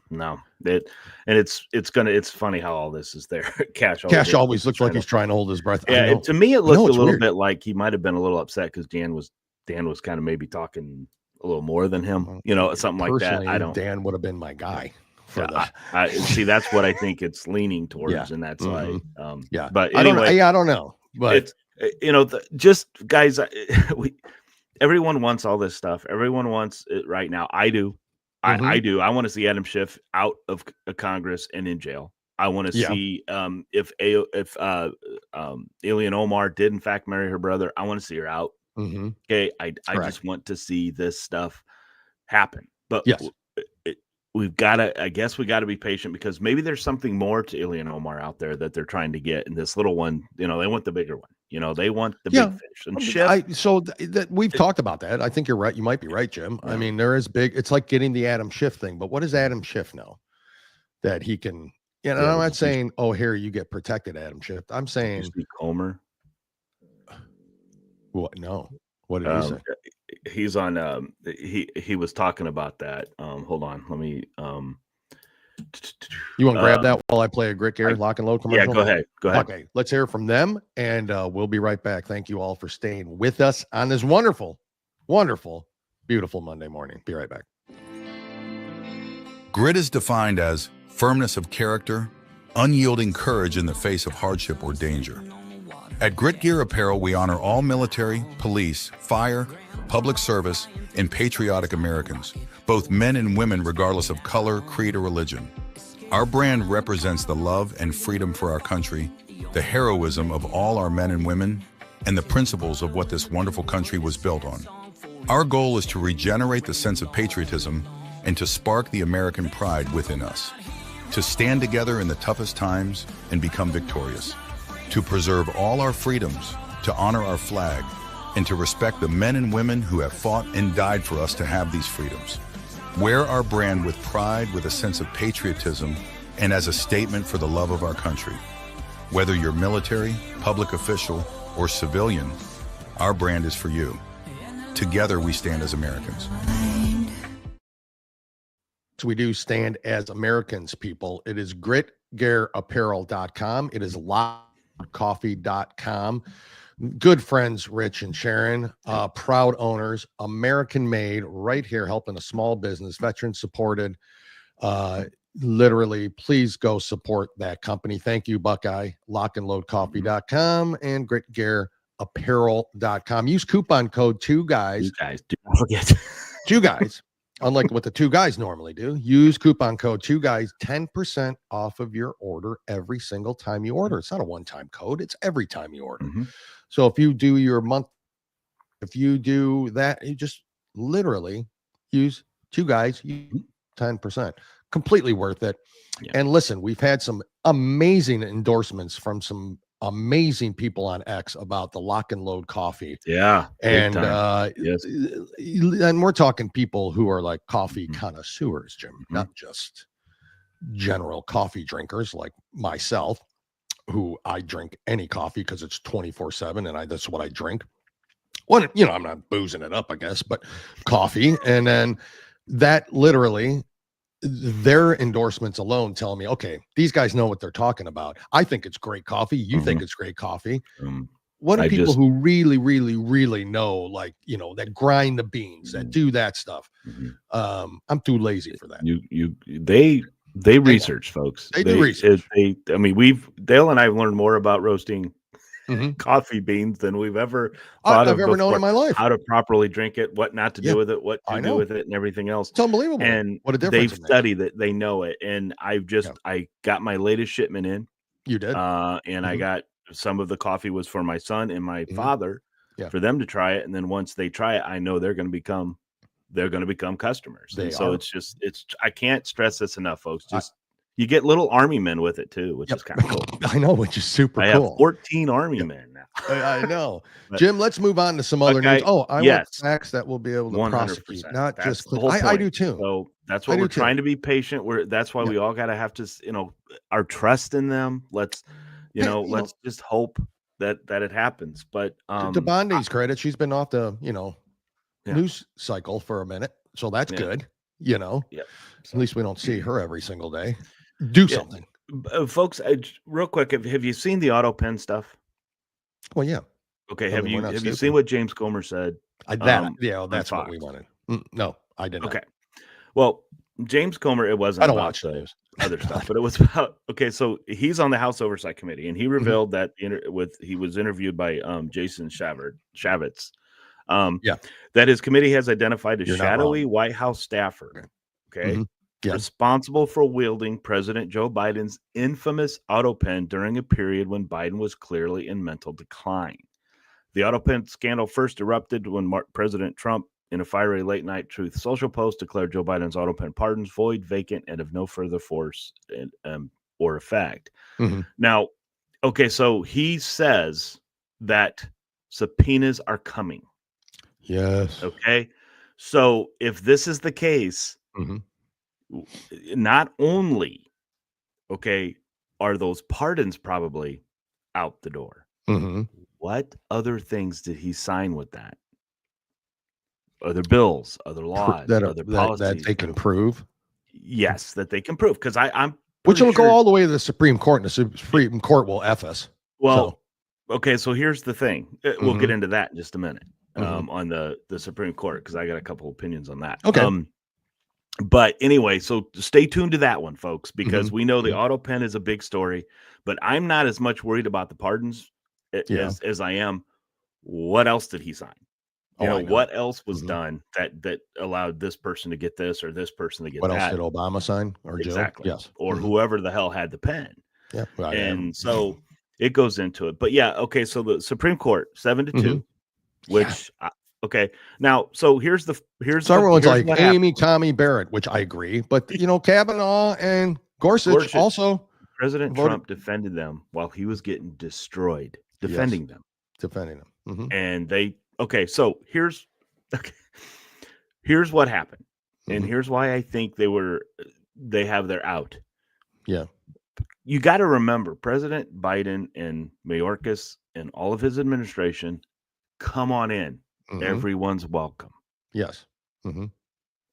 No, it's funny how all this is there. Cash always looks like he's trying to hold his breath. Yeah, to me it looked a little bit like he might have been a little upset because Dan was kind of maybe talking a little more than him, something like that. Dan would have been my guy. I see. That's what I think it's leaning towards, and that's why. But anyway, I don't know, but it's. Just guys, everyone wants all this stuff. Everyone wants it right now. I do. I do. I want to see Adam Schiff out of Congress and in jail. I want to see if Ilhan Omar did in fact marry her brother. I want to see her out. Okay. I just want to see this stuff happen. But we've got to, I guess we got to be patient because maybe there's something more to Ilhan Omar out there that they're trying to get. And this little one, they want the bigger one. They want the big fish. And Schiff, we've talked about that. I think you're right. You might be right, Jim. I mean, there is big. It's like getting the Adam Schiff thing. But what does Adam Schiff know that he can? I'm not saying, oh, here you get protected, Adam Schiff. I'm saying Comer. What? No. What did he say? He's on. He was talking about that. Hold on. Let me. You want to grab that while I play a Grit Gear lock and load commercial? Yeah, go ahead. Okay, let's hear from them, and we'll be right back. Thank you all for staying with us on this wonderful, wonderful Beautiful Monday morning. Be right back. Grit is defined as firmness of character, unyielding courage in the face of hardship or danger. At Grit Gear Apparel, we honor all military, police, fire, public service, and patriotic Americans, both men and women regardless of color, creed, or religion. Our brand represents the love and freedom for our country, the heroism of all our men and women, and the principles of what this wonderful country was built on. Our goal is to regenerate the sense of patriotism and to spark the American pride within us, to stand together in the toughest times and become victorious, to preserve all our freedoms, to honor our flag, and to respect the men and women who have fought and died for us to have these freedoms. Wear our brand with pride, with a sense of patriotism, and as a statement for the love of our country. Whether you're military, public official, or civilian, our brand is for you. Together we stand as Americans. So we do stand as Americans, people. It is gritgearapparel.com. It is loudcoffee.com. Good friends, Rich and Sharon, proud owners, American made, right here, helping a small business, veteran supported. Literally, please go support that company. Thank you, Buckeye. Lockandloadcoffee.com and gritgearapparel.com. Use coupon code 2guys. You guys, do not forget. 2guys. Unlike what the 2 guys normally do, use coupon code 2guys, 10% off of your order every single time you order. It's not a one-time code. It's every time you order. So if you do your month, if you do that, you just literally use 2 guys, 10%. Completely worth it. Yeah. And listen, we've had some amazing endorsements from some amazing people on X about the Lock and Load coffee. Yeah. And yes. And we're talking people who are like coffee connoisseurs, Jim, not just general coffee drinkers like myself, who I drink any coffee because it's 24/7 and that's what I drink. Well, you know, I'm not boozing it up, I guess, but coffee. And then that literally, their endorsements alone tell me, okay, these guys know what they're talking about. I think it's great coffee. You think it's great coffee. What are people who really, really, really know, like, you know, that grind the beans, that do that stuff? I'm too lazy for that. They research, folks. They do research. I mean, Dale and I have learned more about roasting coffee beans than we've ever thought I've ever known in my life. How to properly drink it, what not to do with it, what to do with it, and everything else. It's unbelievable. And what a difference they've studied it, they know it. And I got my latest shipment in. You did? And I got some of the coffee was for my son and my father for them to try it. And then once they try it, I know they're going to become customers. I can't stress this enough, folks. You get little army men with it too, which is kind of cool. I know, which is super cool. I have 14 army men now. I know. Jim, let's move on to some other news. Oh, I want facts that we'll be able to prosecute, not just. I do too. So that's what we're trying to be patient. That's why we all got to have to, our trust in them. Let's just hope that it happens. But to Bondi's credit, she's been off the news cycle for a minute, so that's good. At least we don't see her every single day. Do something, folks. Real quick, have you seen the auto pen stuff? Well, yeah. Okay. Have you seen what James Comer said? That's what we wanted. No, I didn't. Okay. Well, James Comer, it wasn't. I don't about watch the news. Other stuff, but it was about. Okay, so he's on the House Oversight Committee, and he revealed that he was interviewed by Jason Shavitz. That his committee has identified a shadowy White House staffer. Okay. Responsible for wielding President Joe Biden's infamous auto pen during a period when Biden was clearly in mental decline. The auto pen scandal first erupted when President Trump, in a fiery late-night Truth Social post, declared Joe Biden's auto pen pardons void, vacant, and of no further force or effect. Now, okay, so he says that subpoenas are coming. Yes. Okay. So if this is the case, not only, are those pardons probably out the door, what other things did he sign with that? Other bills, other laws, other policies that they can prove? Yes, that they can prove. Because I'm which will go all the way to the Supreme Court, and the Supreme Court will F us. Well, okay, so here's the thing. We'll get into that in just a minute. on the Supreme Court, because I got a couple opinions on that. Okay. But anyway, so stay tuned to that one, folks, because Mm-hmm. we know the auto pen is a big story, but I'm not as much worried about the pardons as I am. What else did he sign? You know, what else was done that allowed this person to get this or this person to get What that? else did Obama sign or Exactly. Joe? Yes. Or whoever the hell had the pen. Yeah. And so it goes into it. But yeah, okay. So the Supreme Court 7-2, which okay. Now, so here's everyone's like what Amy happened. Coney Barrett, which I agree, but Kavanaugh and Gorsuch also. President Trump defended them while he was getting destroyed, defending them. And so here's what happened. And here's why I think they have their out. Yeah. You got to remember, President Biden and Mayorkas and all of his administration, come on in. Everyone's welcome. Yes. And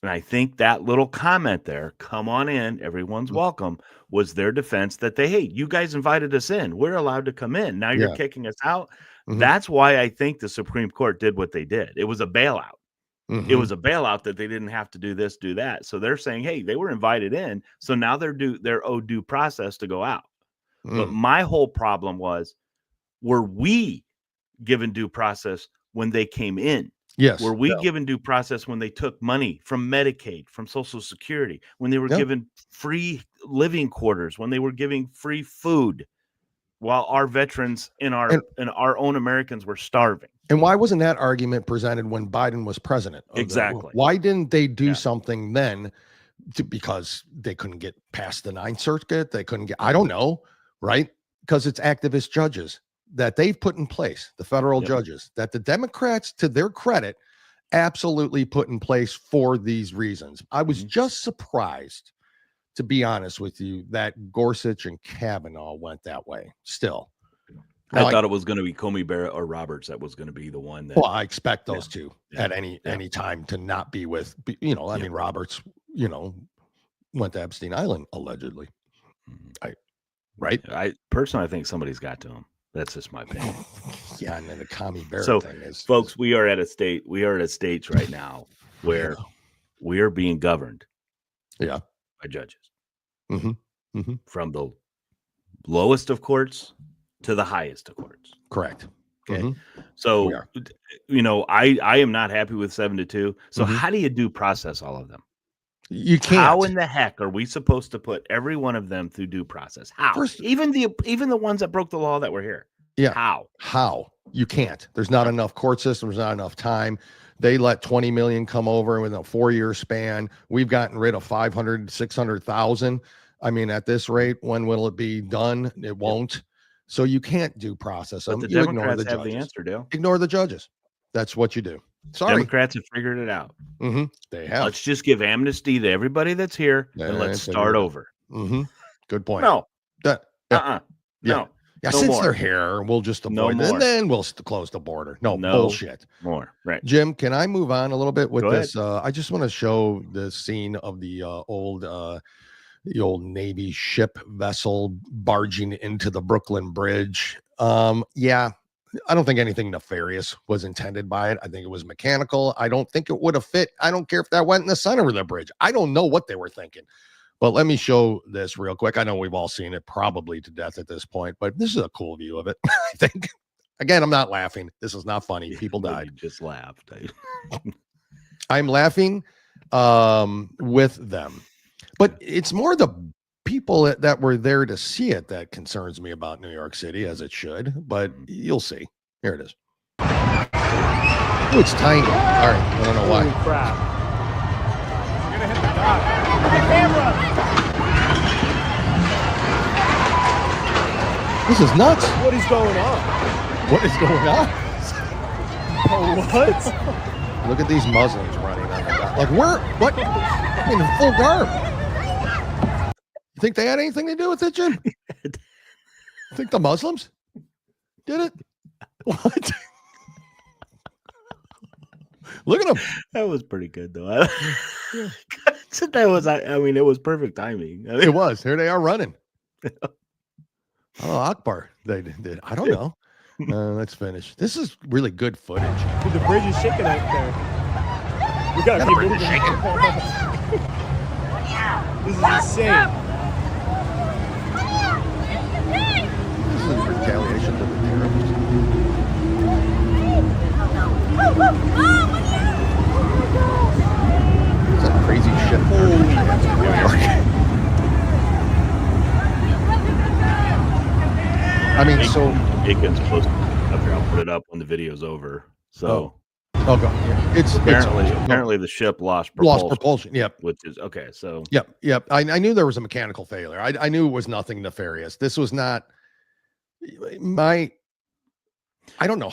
I think that little comment there, come on in, everyone's welcome, was their defense that hey, you guys invited us in. We're allowed to come in. Now you're kicking us out. That's why I think the Supreme Court did what they did. It was a bailout. It was a bailout that they didn't have to do this, do that. So they're saying, hey, they were invited in. So now they're owed due process to go out. But my whole problem was, were we given due process when they came in? Yes. Were we given due process when they took money from Medicaid, from Social Security, when they were given free living quarters, when they were giving free food, while our veterans and our own Americans were starving? And why wasn't that argument presented when Biden was president? Exactly. Why didn't they do something then? Because they couldn't get past the Ninth Circuit. They couldn't get, I don't know, right? Because it's activist judges that they've put in place, the federal judges, that the Democrats, to their credit, absolutely put in place for these reasons. I was just surprised, to be honest with you, that Gorsuch and Kavanaugh went that way still. I thought it was going to be Comey Barrett or Roberts that was going to be the one that. Well, I expect those two at any time to not be with, I mean, Roberts, went to Epstein Island, allegedly. Right? I personally, I think somebody's got to him. That's just my opinion. Yeah, and then the Comey Barrett thing is. Folks, we are at a stage right now where we are being governed by judges. From the lowest of courts to the highest of courts. Correct. Okay. So, I am not happy with 7-2. So how do you due process all of them? You can't. How in the heck are we supposed to put every one of them through due process? How? Even the ones that broke the law that were here. Yeah. How? You can't. There's not enough court system. There's not enough time. They let 20 million come over within a 4-year span. We've gotten rid of 500, 600,000. I mean, at this rate, when will it be done? It won't. So you can't due process them. But the You Democrats ignore have the answer, Dale. Ignore the judges. That's what you do. Sorry. Democrats have figured it out. They have. Let's just give amnesty to everybody that's here and let's start over. Good point. No. No. Yeah, no since more. they're here, we'll just avoid it, and then we'll close the border. No bullshit. More. Right. Jim, can I move on a little bit with this? I just want to show the scene of the old Navy ship vessel barging into the Brooklyn Bridge. I don't think anything nefarious was intended by it. I think it was mechanical. I don't think it would have fit. I don't care if that went in the center of the bridge. I don't know what they were thinking. But let me show this real quick. I know we've all seen it probably to death at this point, but this is a cool view of it, I think. Again, I'm not laughing. This is not funny. People died. You just laughed. I'm laughing with them. But it's more the people that were there to see it that concerns me about New York City, as it should. But you'll see. Here it is. Oh, it's tiny. All right. I don't know why. Holy crap. You're going to hit the dock. The camera. This is nuts. What is going on? What is going on? What? Look at these Muslims running on the dock. Like, where? What? I mean, in full garb. You think they had anything to do with it, Jim? You think the Muslims did it? What? Look at them. That was pretty good, though. It was perfect timing. It was. Here they are running. Oh, Akbar. They did. I don't know. Let's finish. This is really good footage. Dude, the bridge is shaking out there. We gotta keep moving. This is insane. This is retaliation to the terrorists. Is that crazy shit? I mean, so it gets close up here. I'll put it up when the video's over. So, it's apparently the ship lost propulsion. Yep, which is okay. So, yep. I knew there was a mechanical failure. I knew it was nothing nefarious. This was not I don't know.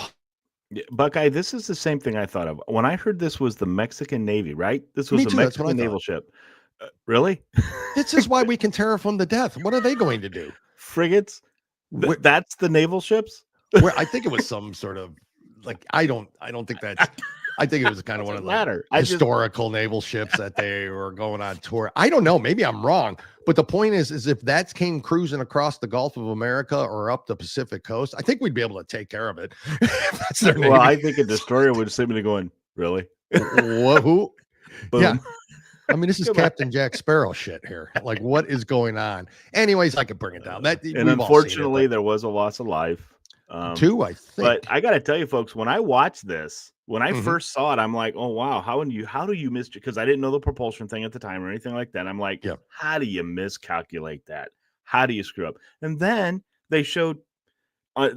Yeah, Buckeye, this is the same thing I thought of when I heard this was the Mexican Navy, right? This was a Mexican naval ship. Really? This is why we can terror them to death. What are they going to do? Frigates? That's the naval ships? Where I think it was some sort of like I don't think that's I think it was kind of one of the historical naval ships that they were going on tour. I don't know. Maybe I'm wrong. But the point is if that came cruising across the Gulf of America or up the Pacific coast, I think we'd be able to take care of it. That's their Navy. Well, I think a destroyer would simply going, really? Who? Boom. Yeah. I mean, this is Captain Jack Sparrow shit here. Like, what is going on? Anyways, I could bring it down. And unfortunately, there was a loss of life. 2, I think. But I got to tell you, folks, when I watched this, when I first saw it, I'm like, oh, wow, how do you miss? Because I didn't know the propulsion thing at the time or anything like that. I'm like, how do you miscalculate that? How do you screw up? And then they showed a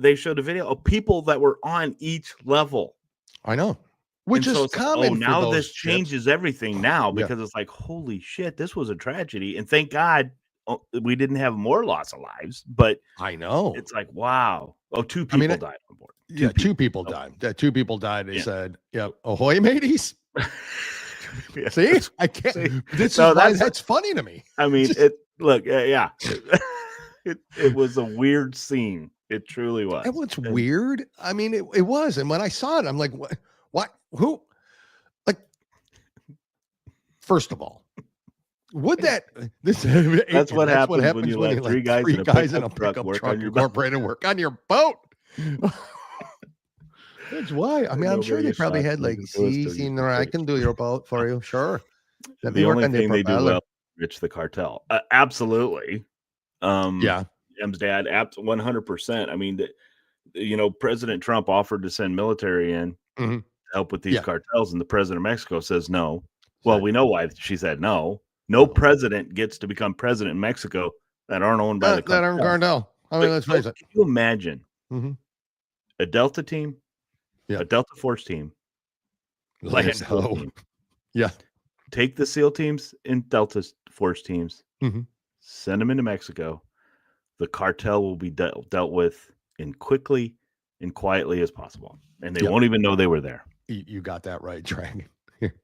video of people that were on each level. I know. Which is common. Now this changes everything now because it's like, holy shit, this was a tragedy. And thank God we didn't have more loss of lives. But I know. It's like, wow. Oh, 2 people died on board. Two people died. 2 people died. They said, ahoy, mateys. See, I can't. See? That's funny to me. I mean, it was a weird scene. It truly was. And what's weird? I mean, it was. And when I saw it, I'm like, what? Who? Like, first of all, would that that's what happens when you let three guys in a pickup truck incorporate and work on your boat? That's why. I mean, I'm sure they probably had like, I can do your boat for you. Sure. The only thing they do well, rich the cartel. Absolutely. M's dad, 100%. I mean, President Trump offered to send military in to help with these cartels, and the president of Mexico says no. Well, we know why she said no. No president gets to become president in Mexico that aren't owned by the cartel. That aren't cartel. I mean, let's face it. Can you imagine a Delta team, a Delta Force team, land SEAL team? Yeah. Take the SEAL teams and Delta Force teams, send them into Mexico. The cartel will be dealt with in quickly and quietly as possible. And they won't even know they were there. You got that right, Dragon.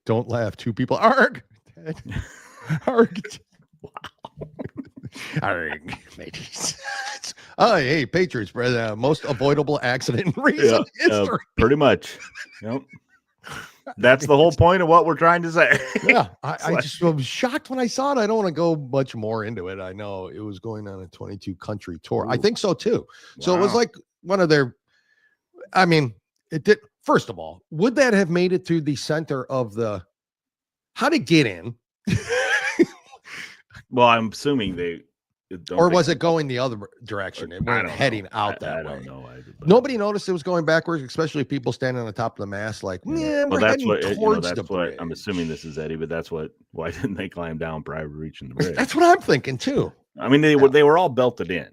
Don't laugh. 2 people. Arg. Arg. Wow. Arg, mateys. Oh, hey, Patriots, brother. Most avoidable accident in recent history. Pretty much. Yep. That's the whole point of what we're trying to say. I just was shocked when I saw it. I don't want to go much more into it. I know it was going on a 22 country tour. Ooh. I think so too. So it was like one of their, I mean, it did. First of all, would that have made it to the center of the, how to get in? Well, I'm assuming or was it going the other direction? It weren't heading out that way. I don't know. Nobody noticed it was going backwards, especially people standing on the top of the mast. Like, we're heading towards the bridge. I'm assuming this is Eddie, but why didn't they climb down prior to reaching the bridge? That's what I'm thinking too. I mean, they were all belted in,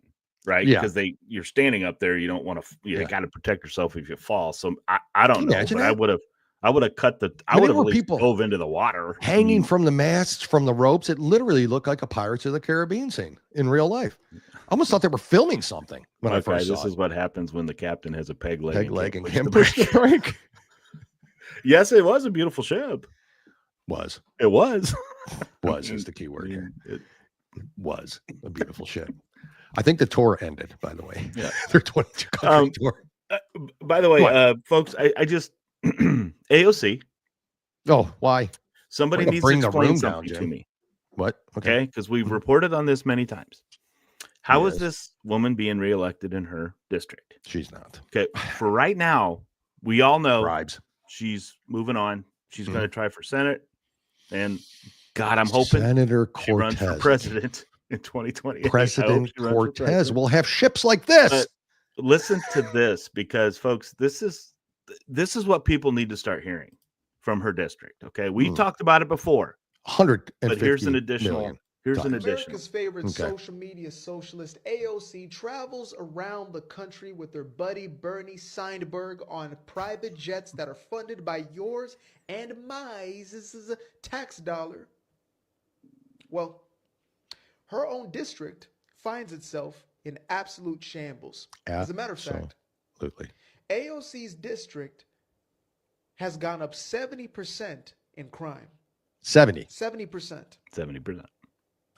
right? Yeah. Because you're standing up there. You don't want to. You got to protect yourself if you fall. So I don't know. But I would have cut the. I would have at least dove into the water, hanging from the masts, from the ropes. It literally looked like a Pirates of the Caribbean scene in real life. I almost thought they were filming something when I first saw it. This is what happens when the captain has a peg leg and can't push the brake. Yes, it was a beautiful ship. It was is the key word here. It was a beautiful ship. I think the tour ended, by the way. Yeah, their 22 country tour. By the way, folks, I just. AOC. Oh, why? Somebody needs to explain something to me. What? Okay, because we've reported on this many times. How is this woman being reelected in her district? She's not. Okay, for right now, we all know Bribes. she's moving on. She's going to try for Senate, and God, I'm hoping Senator she runs for Cortez. president in 2020. President Cortez will have ships like this. But listen to this, because folks, this is what people need to start hearing from her district. Okay, we talked about it before. 150 but here's an additional. million. Here's an additional. America's favorite Okay. social media socialist, AOC, travels around the country with her buddy Bernie Sandberg on private jets that are funded by yours and my tax dollar. Well, her own district finds itself in absolute shambles. As a matter of fact, Absolutely. AOC's district has gone up 70% in crime. 70. 70%. 70%.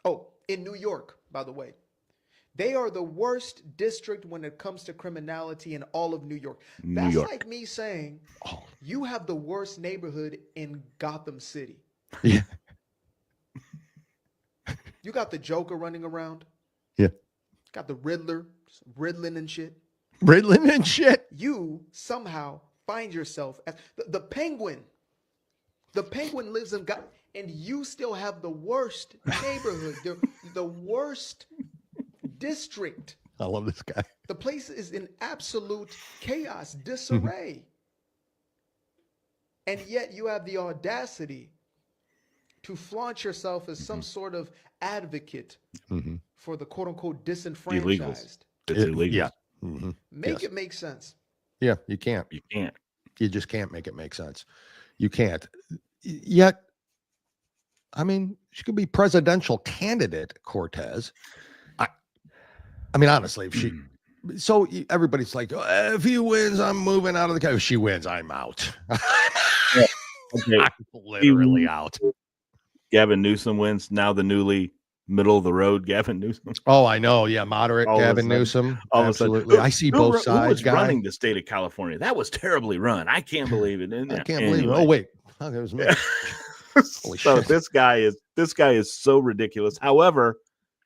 Oh, in New York, by the way. They are the worst district when it comes to criminality in all of New York. That's like me saying, you have the worst neighborhood in Gotham City. Yeah. You got the Joker running around. Yeah. Got the Riddler, riddling and shit. Riddling and shit. You somehow find yourself as the Penguin. The Penguin lives in God, and you still have the worst neighborhood, the worst district. I love this guy. The place is in absolute chaos, disarray. And yet you have the audacity to flaunt yourself as some sort of advocate for the quote unquote disenfranchised. It's illegal. Yeah. Make it make sense. Yeah, you can't. You can't. You just can't make it make sense. You can't. Yet, I mean, she could be presidential candidate, Cortez. I mean, honestly, if she, so everybody's like, if he wins, I'm moving out of the country. If she wins, I'm out. Okay. I'm literally out. Gavin Newsom wins. Now the newly middle of the road Gavin Newsom. Oh, I know. Yeah, moderate All of a Gavin sudden- Newsom. all of a sudden, Absolutely. I see both Who sides. was guy. running the state of California? That was terribly run. I can't believe it. I can't believe it. Oh, wait. Oh, it was me. Holy So shit. this guy is so ridiculous. However,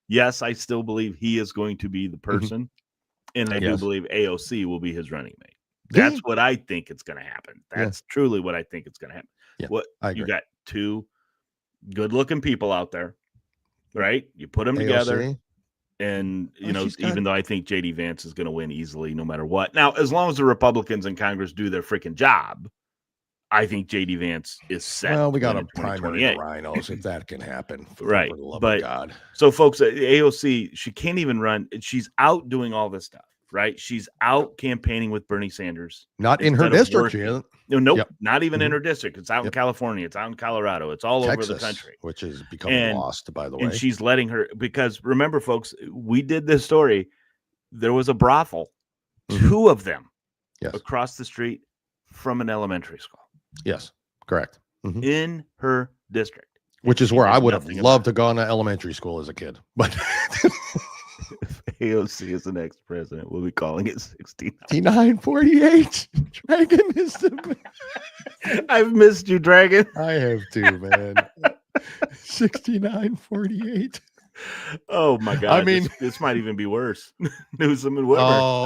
yes, I still believe he is going to be the person, and I do Yes. believe AOC will be his running mate. Yeah. That's what I think is going to happen. That's truly what I think is going to happen. Yeah, What I you agree. got two good-looking people out there, right? You put them together, AOC. and you Oh, know, she's got- even though I think JD Vance is going to win easily, no matter what. Now, as long as the Republicans in Congress do their freaking job, I think JD Vance is set. Well, we to got win a in primary 2028. rhinos if that can happen. Right. For the love But of God. so, folks, AOC, she can't even run. She's out doing all this stuff, right? She's out campaigning with Bernie Sanders. Not in her instead of district, she working. isn't. No, nope, Yep. not even in her district. It's out in Yep. California. It's out in Colorado. It's all over Texas, the country. which is becoming lost, by the way. And she's letting her, because remember, folks, we did this story. There was a brothel, two of them, Yes. across the street from an elementary school Yes, correct. in her district. Which is she where did I would have nothing loved to go to elementary school as a kid. But If AOC is the next president, we'll be calling it 69. 5948. Dragon is the. I've missed you, Dragon. I have too, man. 6948. Oh my God! I mean, this might even be worse. Newsom and Whitmer.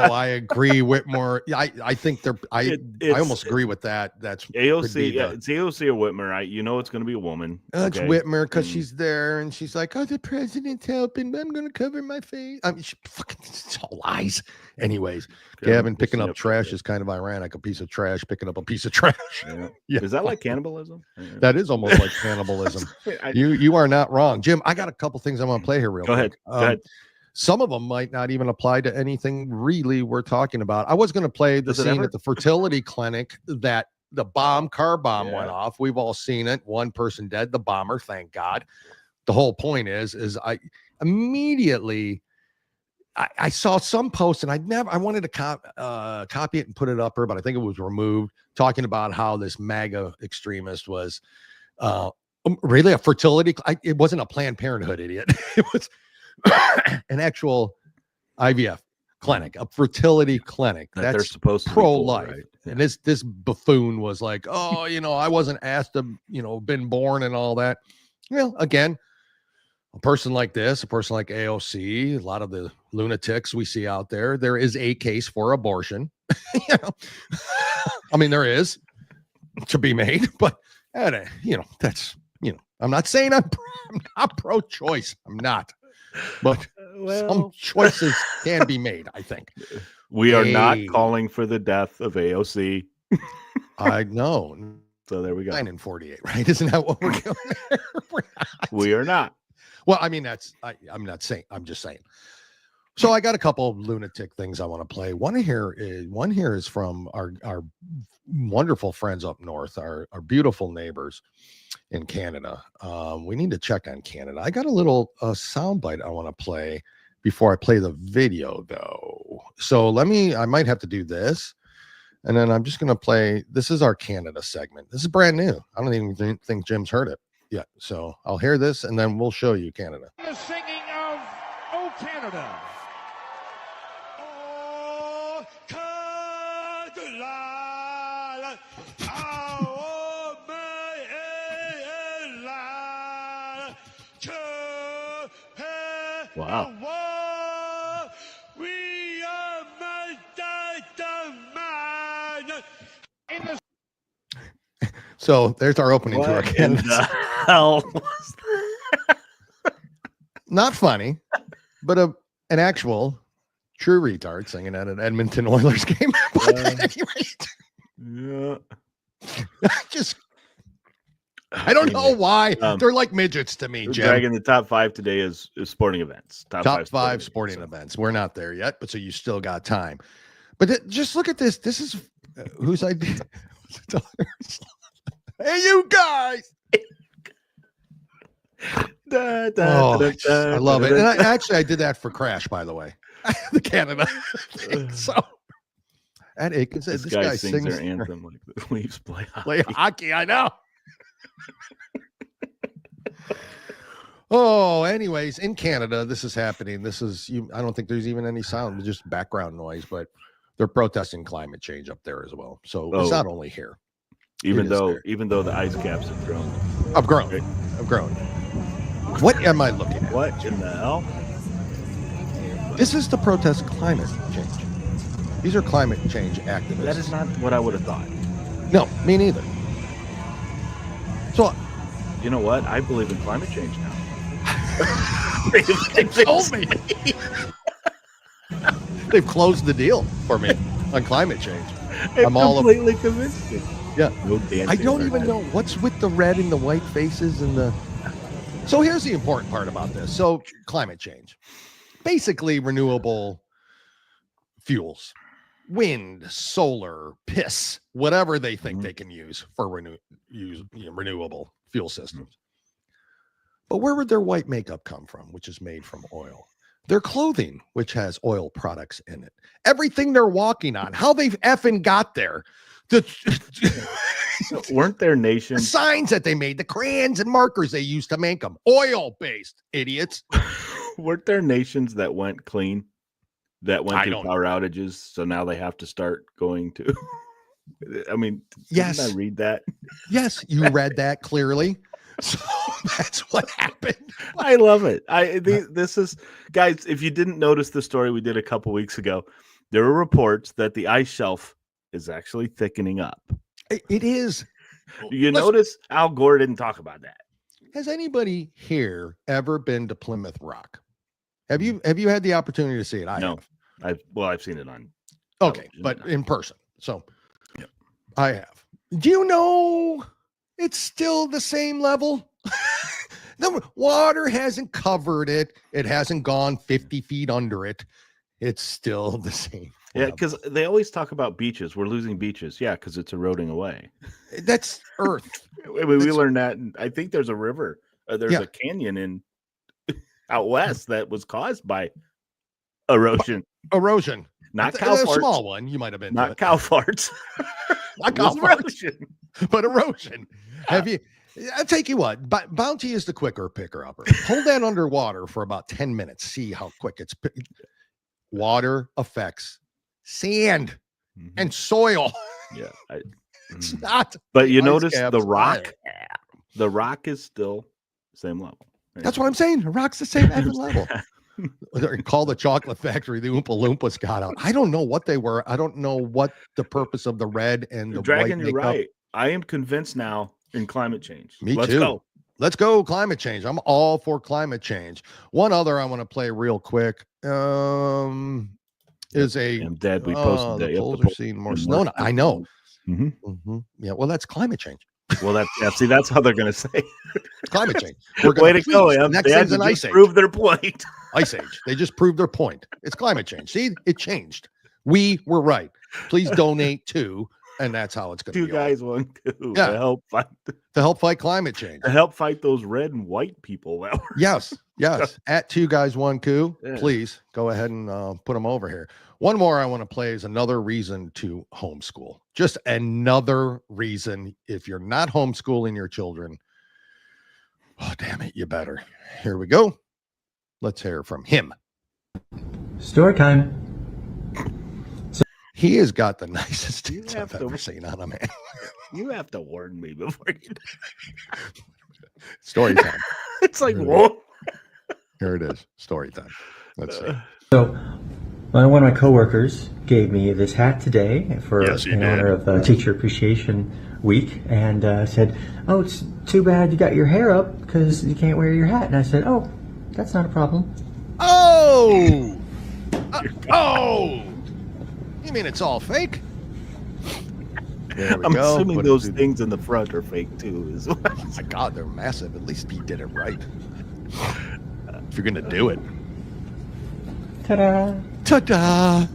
Oh, I agree, Whitmore. I think they're. I almost agree with that. That's AOC. Yeah, it's AOC or Whitmer. Right? You know it's going to be a woman. It's okay? Whitmer because And- she's there and she's like, "Oh, the president's helping. I'm going to cover my face." I mean, she fucking it's all lies. Anyways, Gavin picking up trash is kind of ironic. A piece of trash picking up a piece of trash. Yeah. Is that like cannibalism? That is almost like cannibalism. You are not wrong, Jim. I got a couple things I want to play here real Go quick. ahead. Go ahead. Some of them might not even apply to anything really we're talking about. I was going to play the Does it scene ever? at the fertility clinic that the car bomb went off. We've all seen it. One person dead, the bomber, thank God. The whole point is I immediately I saw some post and I wanted to copy it and put it up here, but I think it was removed, talking about how this MAGA extremist was really a fertility. It wasn't a Planned Parenthood idiot. It was an actual IVF clinic, a fertility clinic That they're that's supposed to be for, pro-life. right? And this buffoon was like, oh, I wasn't asked to, been born and all that. Well, again, a person like this, a person like AOC, a lot of the lunatics we see out there, there is a case for abortion. You know, I mean, there is to be made, but you know, that's, you know, I'm not saying I'm not pro-choice. I'm not, but some choices can be made, I think. We are not calling for the death of AOC. I know. So there we go. 9 and 48, right? Isn't that what we're doing there? We are not. Well, I mean, I'm not saying, I'm just saying. So I got a couple of lunatic things I want to play. One here is from our wonderful friends up north, our beautiful neighbors in Canada. We need to check on Canada. I got a little soundbite I want to play before I play the video, though. So I might have to do this. And then I'm just going to play. This is our Canada segment. This is brand new. I don't even think Jim's heard it yet. So I'll hear this and then we'll show you Canada. The singing of "Oh Canada." Oh Canada, oh wow. So there's our opening to our Canada. Hell, not funny, but an actual true retard singing at an Edmonton Oilers game. But at any rate, yeah. I don't know why they're like midgets to me, Jim. Dragging the top 5 today is sporting events. Top five sporting events. We're not there yet, but so you still got time. But just look at this. This is whose idea? Hey, you guys! I love it. And I did that for Crash, by the way. The Canada thing. So at Aiken said, this guy sings their anthem like the Leafs play hockey. Play hockey, I know. Oh, anyways, in Canada, this is happening. This is I don't think there's even any sound, just background noise, but they're protesting climate change up there as well. So it's not only here. Even though the ice caps have grown. I've grown. What am I looking at? What in the hell? This is to protest climate change. These are climate change activists. That is not what I would have thought. No, me neither. So, you know what? I believe in climate change now. They told me. They've closed the deal for me on climate change. I'm all completely convinced. Yeah. I don't even know what's with the red and the white faces and the. So here's the important part about this. So climate change, basically renewable fuels, wind, solar, piss, whatever they think they can use for renewable fuel systems. But where would their white makeup come from, which is made from oil? Their clothing, which has oil products in it. Everything they're walking on, how they've effing got there. Weren't there nations? The signs that they made, the crayons and markers they used to make them, oil-based idiots. Weren't there nations that went clean, that went through power outages, so now they have to start going to? I mean, yes, didn't I read that? Yes, you read that clearly. So that's what happened. I love it. This is, guys, if you didn't notice the story we did a couple weeks ago, there were reports that the ice shelf is actually thickening up. It is. You notice Al Gore didn't talk about that. Has anybody here ever been to Plymouth Rock? Have you had the opportunity to see it? No. I've seen it on. Okay, but in person. So yeah. I have. Do you know it's still the same level? The water hasn't covered it. It hasn't gone 50 feet under it. It's still the same. Yeah, because they always talk about beaches. We're losing beaches. Yeah, because it's eroding away. That's Earth. We learned that. I think there's a river. There's a canyon in out west that was caused by erosion. Erosion. Not cow farts. A small one. You might have been. Not cow farts. Not cow farts. But erosion. Have you? I'll take you what. Bounty is the quicker picker-upper. Hold that underwater for about 10 minutes. See how quick it's. Water affects sand and soil. Yeah. It's not. But you notice the rock. The rock is still same level. That's what I'm saying. Rock's the same effing level. Call the chocolate factory. The Oompa Loompas got out. I don't know what they were. I don't know what the purpose of the red and the Dragon, white you're makeup. right. I am convinced now in climate change. Me Let's too. go. Let's go climate change. I'm all for climate change. One other I want to play real quick. Is a I'm dead. We posted that. the polls are seeing more snow. I know. Yeah, well, that's climate change. Well, see, that's how they're going to say climate change. Way to go. Next thing's an ice age. Prove their point. Ice age. They just proved their point. It's climate change. See, it changed. We were right. Please donate to, and that's how it's going to be. Two guys, one coup. Yeah. To help fight climate change. To help fight those red and white people. That were Yes. At 2 guys, 1 coup. Yeah. Please go ahead and put them over here. One more I want to play is another reason to homeschool. Just another reason. If you're not homeschooling your children, oh, damn it, you better. Here we go. Let's hear from him. Story time. He has got the nicest tits I've ever seen on a man. You have to warn me before you do. Story time. It's like, whoa. Here it is. Story time. Let's see. So, one of my coworkers gave me this hat today for in honor of Teacher Appreciation Week, and said, "Oh, it's too bad you got your hair up because you can't wear your hat." And I said, "Oh, that's not a problem." Oh, you mean it's all fake? There we I'm go. assuming Put those things in the front are fake too. As well. Oh my God, they're massive. At least he did it right. If you're gonna do it. Ta-da! Ta-da!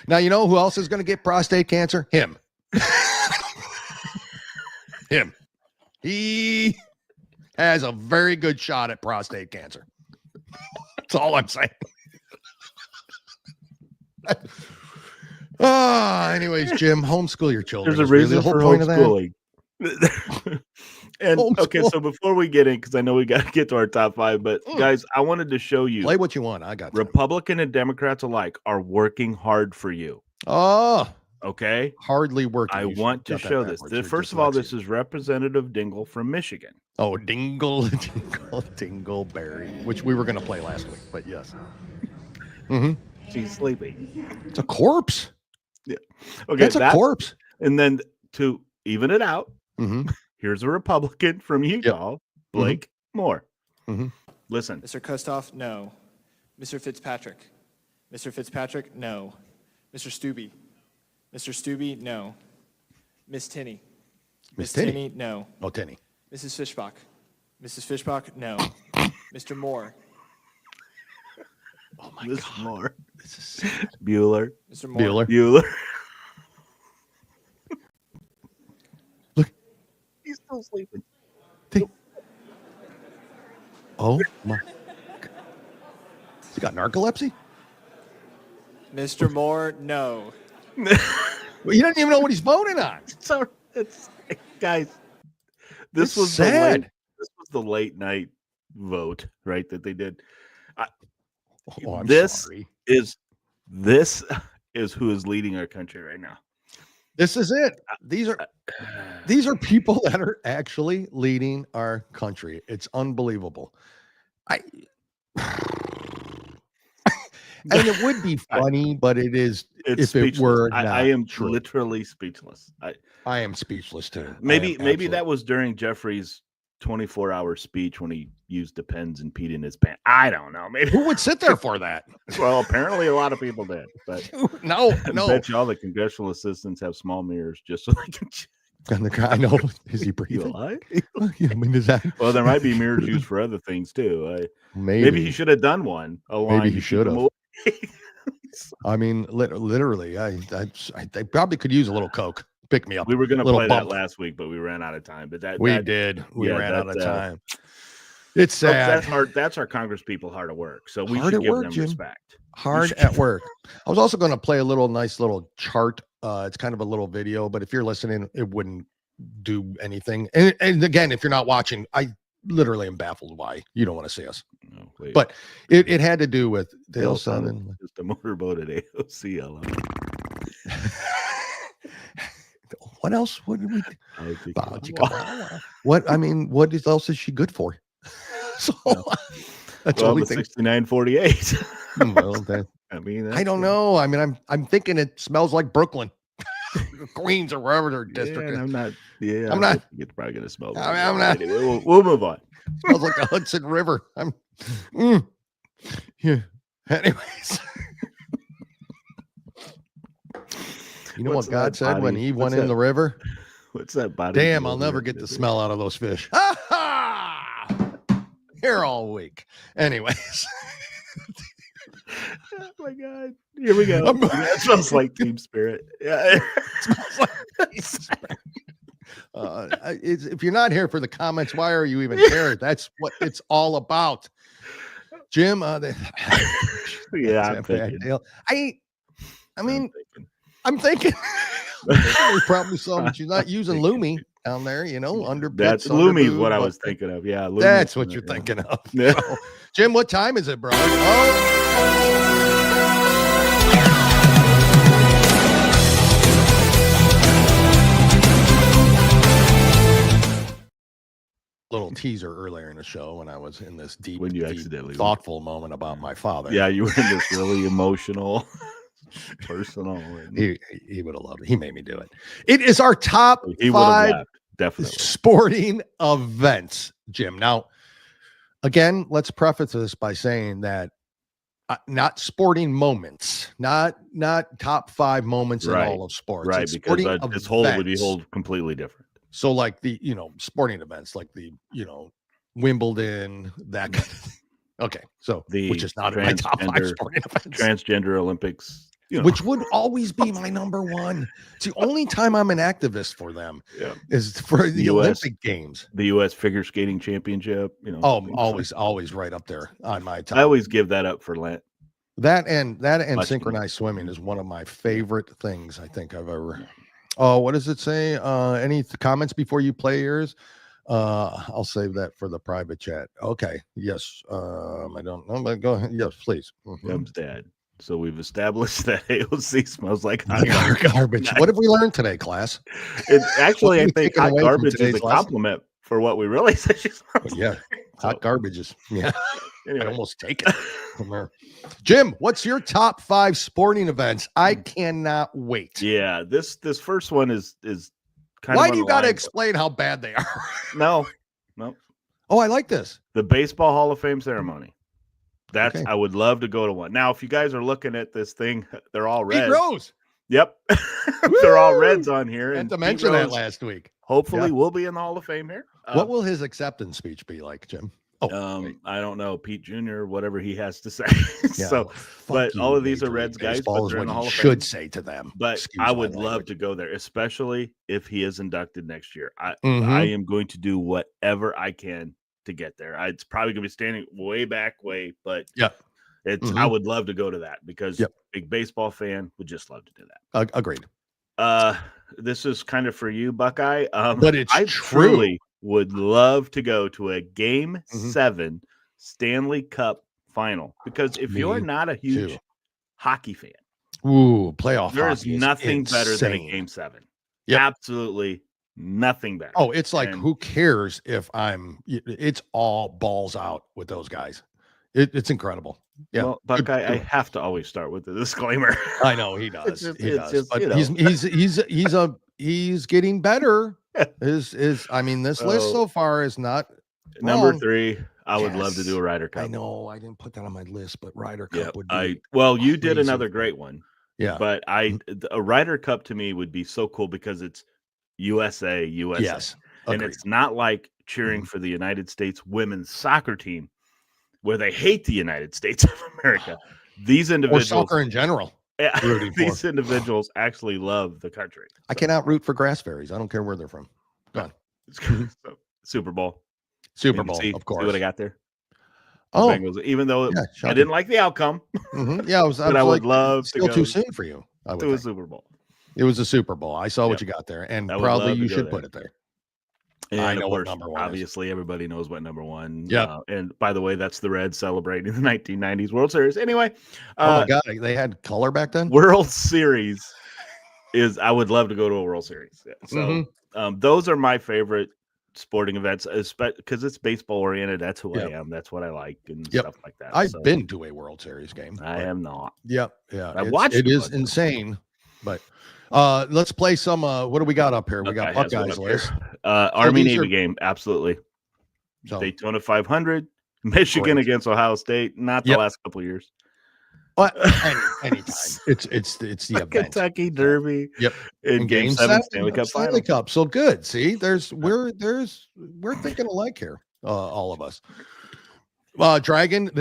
Now you know who else is gonna get prostate cancer? Him. Him. He has a very good shot at prostate cancer. That's all I'm saying. Anyways, Jim, homeschool your children. There's a reason for homeschooling. And Homeschool. Okay, so before we get in, because I know we got to get to our top 5, but guys, I wanted to show you. Play what you want. I got time. Republican and Democrats alike are working hard for you. Oh, okay. Hardly working. I want to show this. First of all, this is Representative Dingle from Michigan. Oh, Dingleberry, which we were going to play last week, but yes. She's sleeping. It's a corpse. Yeah. Okay, that's a corpse. And then to even it out, here's a Republican from Utah, Blake Moore. Listen. Mr. Kustoff, no. Mr. Fitzpatrick. Mr. Fitzpatrick, no. Mr. Stubbe. Mr. Stubbe, no. Miss Tinney. Miss Tinney, no. Oh, Tinney. Mrs. Fishbach. Mrs. Fishbach, no. Mr. Moore. Oh my Miss God. Moore. This is sad. Bueller. Mr. Moore. Bueller. Look. He's still sleeping. Oh my God. You got narcolepsy? Mr. Moore, no. Well, you don't even know what he's voting on. So it's guys. This It's was sad. This was the late night vote, right? That they did. I'm this sorry. is who is leading our country right now. This is it. These are people that are actually leading our country. It's unbelievable. And it would be funny, but it is It's if speechless. it were I not am true. literally speechless. I am speechless too. Maybe that was during Jeffrey's 24-hour speech when he used Depends and peed in his pants. I don't know. Maybe Who would sit there for that? Well, apparently a lot of people did. But No. I bet you all the congressional assistants have small mirrors just so they can check. And the guy, I know, is he You breathing? alive? I mean, is that? Well, there might be mirrors used for other things too. Maybe he should have done one. Maybe he should have. I mean, literally, they probably could use a little Coke. Pick me up. We were going to Little play bump. that last week, but we ran out of time. But We did. We ran out of that, time. It's sad. That's hard. That's our Congress people hard at work. So we Hard should at give work, them Jim. respect. Hard at work. I was also going to play a nice little chart. It's kind of a little video, but if you're listening, it wouldn't do anything. And again, if you're not watching, I literally am baffled why you don't want to see us. No, wait. But it had to do with Dale Dale Southern. Just a motorboat at AOC. I love it. What else? What did we? I think What? I mean, what else is she good for? So that's well, only the thing. 6948. Well, I mean, I don't know. I mean, I'm thinking it smells like Brooklyn, Queens, or wherever their district and is. I'm not. Yeah, I'm not. It's probably gonna smell. I mean, good. I'm not. Anyway, we'll move on. Smells like the Hudson River. Yeah. Anyways. You know What's what God that said when body- Eve what's went in that- the river? What's that body? Damn, I'll never deodorant get the is it? smell out of those fish. Here all week. Anyways. Oh my God! Here we go. That smells like Team Spirit. Yeah. If you're not here for the comments, why are you even here? That's what it's all about. Jim, Yeah, I'm thinking. I'm thinking there's probably some. She's not using Lumi down there, under That's pits, under Lumi's boob, what I but was thinking of. Yeah, Lumi's that's what in you're it, yeah. thinking of. Yeah. So, Jim, what time is it, bro? Oh. Little teaser earlier in the show when I was in this deep, When you deep, accidentally thoughtful moment about my father. Yeah, you were in this really emotional, personal. And He would have loved it. He made me do it. It is our top he would have 5 laughed, definitely. sporting events, Jim. Now, again, let's preface this by saying that not sporting moments, not top 5 moments in all of sports. Right, It's because sporting this whole would be events. whole completely different. So like the, sporting events, like the, Wimbledon, that kind of thing. Okay. So, which is not in my top 5 sporting events. Transgender Olympics, Which would always be my number one. It's the only time I'm an activist for them is for the Olympic Games. The U.S. Figure Skating Championship. Oh, always right up there on my top. I always give that up for Lent. That and synchronized swimming is one of my favorite things I think I've ever. Oh, what does it say? Any comments before you play yours? I'll save that for the private chat. Okay. Yes. I don't know, but go ahead. Yes, please. Jim's dad. So we've established that AOC smells like hot garbage. What have we learned today, class? Actually, I What have we think taken hot away from garbage is today's a lesson? compliment for what we really say she smells Yeah. like. Hot garbage is. Yeah. Anyway. I almost take it from her. Jim, what's your top 5 sporting events? I cannot wait. Yeah, this first one is kind Why of. do you got to unaligned, explain how bad they are? No. Oh, I like this. The Baseball Hall of Fame ceremony. That's Okay. I would love to go to one. Now, if you guys are looking at this thing, they're all Pete red. Rose. Yep, they're all reds on here. And And to Pete mention that Rose last week. hopefully Yeah. will be in the Hall of Fame here. What will his acceptance speech be like, Jim? I don't know, Pete Jr., whatever he has to say. Yeah, So, well, but fuck all you, of these are Major League Reds guys, Baseball but is they're in what the you Hall of should Fame. say to them. But Excuse I my would love language. to go there, especially if he is inducted next year. I Mhm. am going to do whatever I can to get there. It's probably going to be standing way back, but Yeah. it's I would love to go to that because big baseball fan would just love to do that. Agreed. This is kind of for you, Buckeye. But it's I true. truly would love to go to a Game 7 Stanley Cup final because if you're Me not a huge too. hockey fan, Ooh, playoff there is hockey is nothing better than a insane. Game 7. Yep. Absolutely nothing better. Oh, it's like, And- who cares if it's all balls out with those guys. It's incredible. Yeah. Well, Good- Buckeye, I good. have to always start with the disclaimer. I know he does. just- He it's does. just, But you know. he's getting better. This list so far is not Number wrong. 3, I would love to do a Yes. Ryder Cup. I know I didn't put that on my list, but Ryder Cup Yeah, would be you did crazy. another great one. Yeah. But a Ryder Cup to me would be so cool because it's USA. Yes. And Agreed. it's not like cheering for the United States women's soccer team where they hate the United States of America. These Or individuals, soccer in general. yeah, rooting for. these individuals actually love the country. I cannot root for grass fairies. I don't care where they're from. Go on. So, Super Bowl. Super You can Bowl, see of course. what I got there. The Oh, Bengals, even though yeah, I shocking. didn't like the outcome, Yeah, I was but I would like, love to still go too soon for you. I would to a think. Super Bowl. It was a Super Bowl. I saw what you got there, and I would proudly love to you go should there. put it there. And I of know what course, number one is. obviously, everybody knows what number one. Yep. And by the way, that's the Reds celebrating the 1990s World Series. Anyway, Oh my God, they had color back then. World Series I would love to go to a World Series. Yeah. So those are my favorite sporting events, because it's baseball oriented. That's who Yep. I am. That's what I like and Yep. stuff like that. I've So, been to a World Series game. I am not. Yep. Yeah. I watched It a is bunch of them. insane. But let's play some. What do we got up here? We got Buckeye has one Buckeyes up here. list. Army these Navy are- game, absolutely. So, Daytona 500, Michigan Great. against Ohio State. Not the Yep. last couple of years. but anytime. It's the event. Kentucky Derby. Yep. In Game 7 Stanley Cup Stanley Final. Cup. So good. See, we're thinking alike here. All of us. Dragon,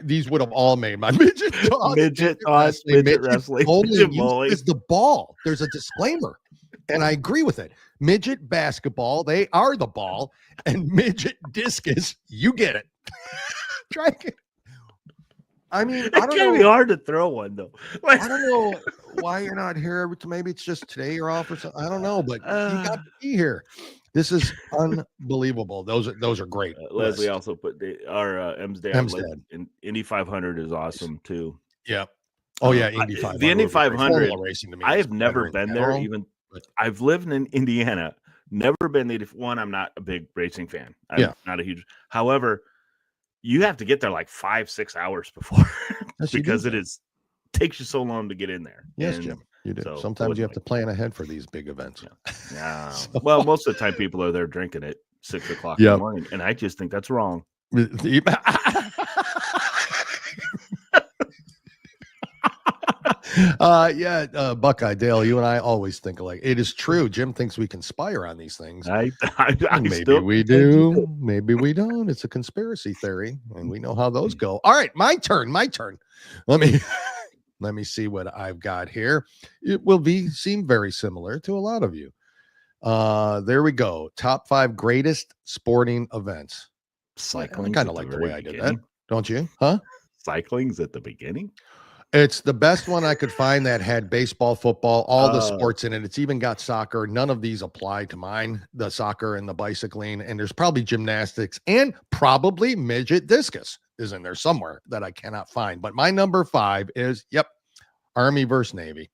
these would have all made my midget toss. Midget toss, midget wrestling, Only midget used bowling. is the ball. There's a disclaimer, and I agree with it. Midget basketball, they are the ball, and midget discus, you get it. Dragon. I mean, It's gonna be hard to throw one though. I don't know why you're not here. Maybe it's just today you're off or something. I don't know, but you got to be here. This is unbelievable. Those are great. Leslie lists. also put our M's dad. M's-dad. And Indy 500 is awesome too. Yeah. Oh yeah, Indy 500. The Indy would be great. 500. Formula racing to me I is have never better in been there. general, Even but- I've lived in Indiana. Never been there. One, I'm not a big racing fan. I'm Yeah. not a huge. However, you have to get there like 5-6 hours before Yes, you do. because it takes you so long to get in there. Yes, And Jim. You do. so it Sometimes you have wasn't to plan ahead for these big events. Yeah. So- Well, most of the time people are there drinking at 6 o'clock in Yep. the morning, and I just think that's wrong. Buckeye Dale, you and I always think alike. It is true. Jim thinks we conspire on these things. I Maybe still we do. Maybe we don't. It's a conspiracy theory, and we know how those go. All right, my turn. Let me see what I've got here. It will seem very similar to a lot of you. There we go. Top 5 greatest sporting events. Cycling. I kind of like the way I did that. Don't you? Huh? Cycling's at the beginning. It's the best one I could find that had baseball, football, all the sports in it. It's even got soccer. None of these apply to mine, the soccer and the bicycling. And there's probably gymnastics and probably midget discus is in there somewhere that I cannot find. But my number 5 is, Army versus Navy.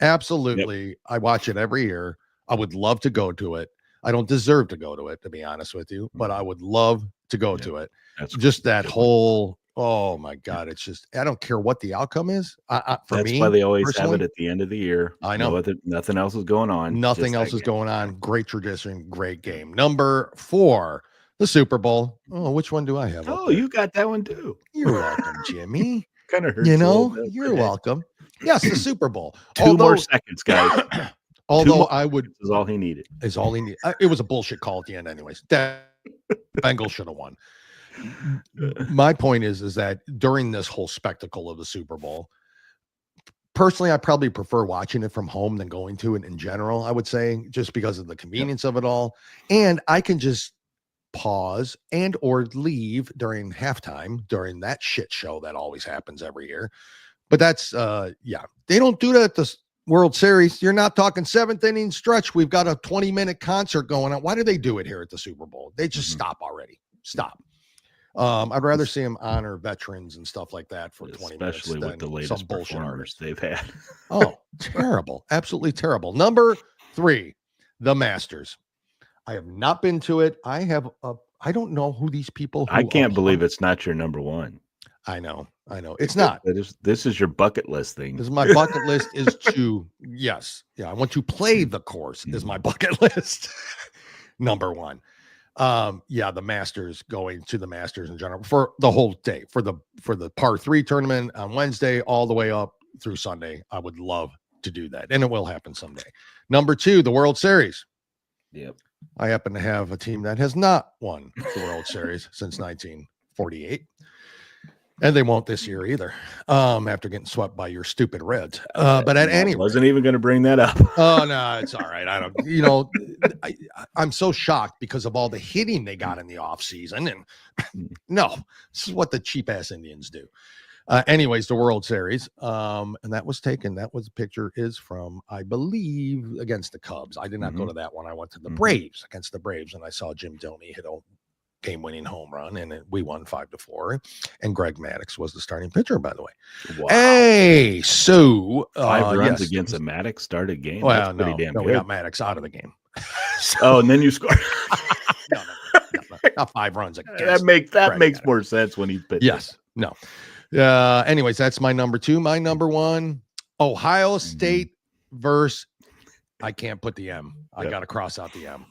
Absolutely. Yep. I watch it every year. I would love to go to it. I don't deserve to go to it, to be honest with you, but I would love to go to it. That's just that whole, oh my God, it's just, I don't care what the outcome is. For That's me, why they always have it at the end of the year. I know. Nothing else is going on. Nothing else is going on. Great tradition, great game. Number 4, the Super Bowl. Oh, which one do I have? Oh, you got that one too. You're welcome, Jimmy. Kind of hurts. You're welcome. Yes, the Super Bowl. 2 more seconds, guys. Although I would, is all he needed. Is all he needed. It was a bullshit call at the end, anyways. That Bengals should have won. My point is that during this whole spectacle of the Super Bowl, personally, I probably prefer watching it from home than going to it in general. I would say, just because of the convenience of it all, and I can just pause and or leave during halftime during that shit show that always happens every year. But that's they don't do that at the World Series. You're not talking 7th inning stretch. We've got a 20-minute concert going on. Why do they do it here at the Super Bowl? They just stop already. Stop. I'd rather see them honor veterans and stuff like that for 20 minutes. Especially with the latest performers they've had. Oh, terrible. Absolutely terrible. Number 3, the Masters. I have not been to it. I don't know who these people. I can't believe it's not your number 1. I know. It's not. This is your bucket list thing. This is my bucket list is to, I want to play the course is my bucket list. Number 1. The Masters, going to the Masters in general for the whole day, for the par 3 tournament on Wednesday, all the way up through Sunday. I would love to do that. And it will happen someday. Number 2, the World Series. Yep. I happen to have a team that has not won the World Series since 1948. And they won't this year either. After getting swept by your stupid Reds. But at any rate, wasn't even going to bring that up. Oh no, it's all right. I don't. I'm so shocked because of all the hitting they got in the offseason. And no, this is what the cheap ass Indians do. Anyways, the World Series. And that was taken. That was picture is from, I believe, against the Cubs. I did not go to that one. I went to the Braves, against the Braves, and I saw Jim Doney hit a game-winning home run, and we won 5-4. And Greg Maddux was the starting pitcher, by the way. Wow. Hey, so 5 runs against a Maddux started game. Well, That's pretty damn good. We got Maddux out of the game. Oh, and then you score. No, not 5 runs. That makes more sense when he's pitching. Yes. No. Anyways, that's my number 2. My number 1, Ohio State versus, I can't put the M. I got to cross out the M.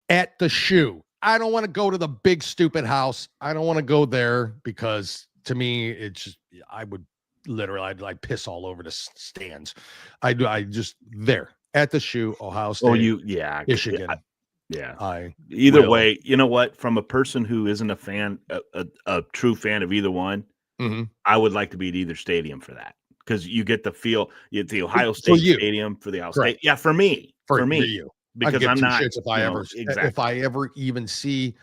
At the Shoe. I don't want to go to the big stupid house. I don't want to go there because to me, it's just, I would literally, I'd like piss all over the stands. I just there at the Shoe, Ohio State. Michigan. Either way, you know what? From a person who isn't a fan, a true fan of either one, I would like to be at either stadium for that because you get the feel. You get the Ohio State Stadium for the Ohio State. Yeah, for me, for me, because I'm not. If I ever even see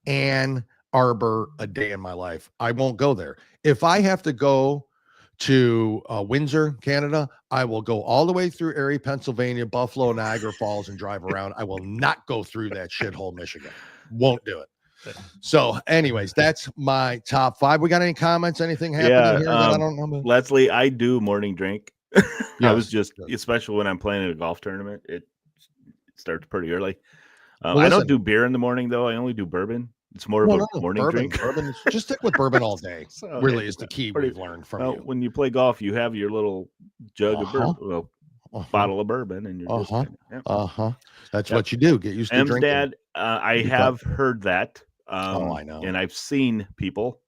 Ann Arbor a day in my life, I won't go there. If I have to go to Windsor, Canada, I will go all the way through Erie, Pennsylvania, Buffalo, Niagara Falls, and drive around. I will not go through that shithole, Michigan. Won't do it. So, anyways, that's my top 5. We got any comments? Anything happening here that I don't know about? Leslie, I do morning drink. I was just, especially when I'm playing in a golf tournament, it starts pretty early. I don't do beer in the morning, though. I only do bourbon. It's more of a morning drink. Bourbon, just stick with bourbon all day. Really is the key we've learned from you. When you play golf, you have your little jug of bourbon, bottle of bourbon, and you're just That's what you do. Get used to drinking. Dad, I have heard that. I know, and I've seen people.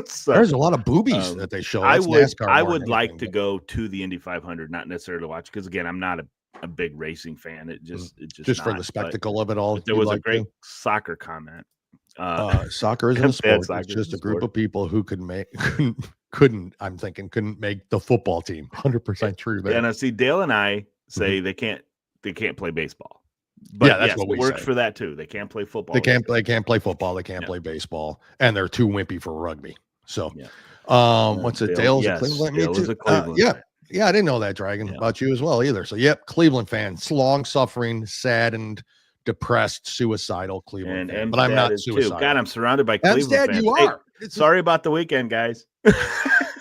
So, there's a lot of boobies that they show. I would like to go to the Indy 500, not necessarily to watch, because again, I'm not a big racing fan. It just for the spectacle of it all. There was a great soccer comment. Soccer isn't a sport. It's just a group of people who couldn't make the football team. 100% true there. And I see Dale and I say they can't play baseball. But that's what we works say. for that too. They can't play football. They can't play football. They can't play baseball, and they're too wimpy for rugby. So, what's it? Dale's a Cleveland. Dale is a Cleveland. Yeah, I didn't know that, Dragon, about you as well either. So, Cleveland fans, long suffering, saddened, depressed, suicidal Cleveland fan. But I'm not suicidal. God, I'm surrounded by Cleveland fans. You are. Sorry about the weekend, guys.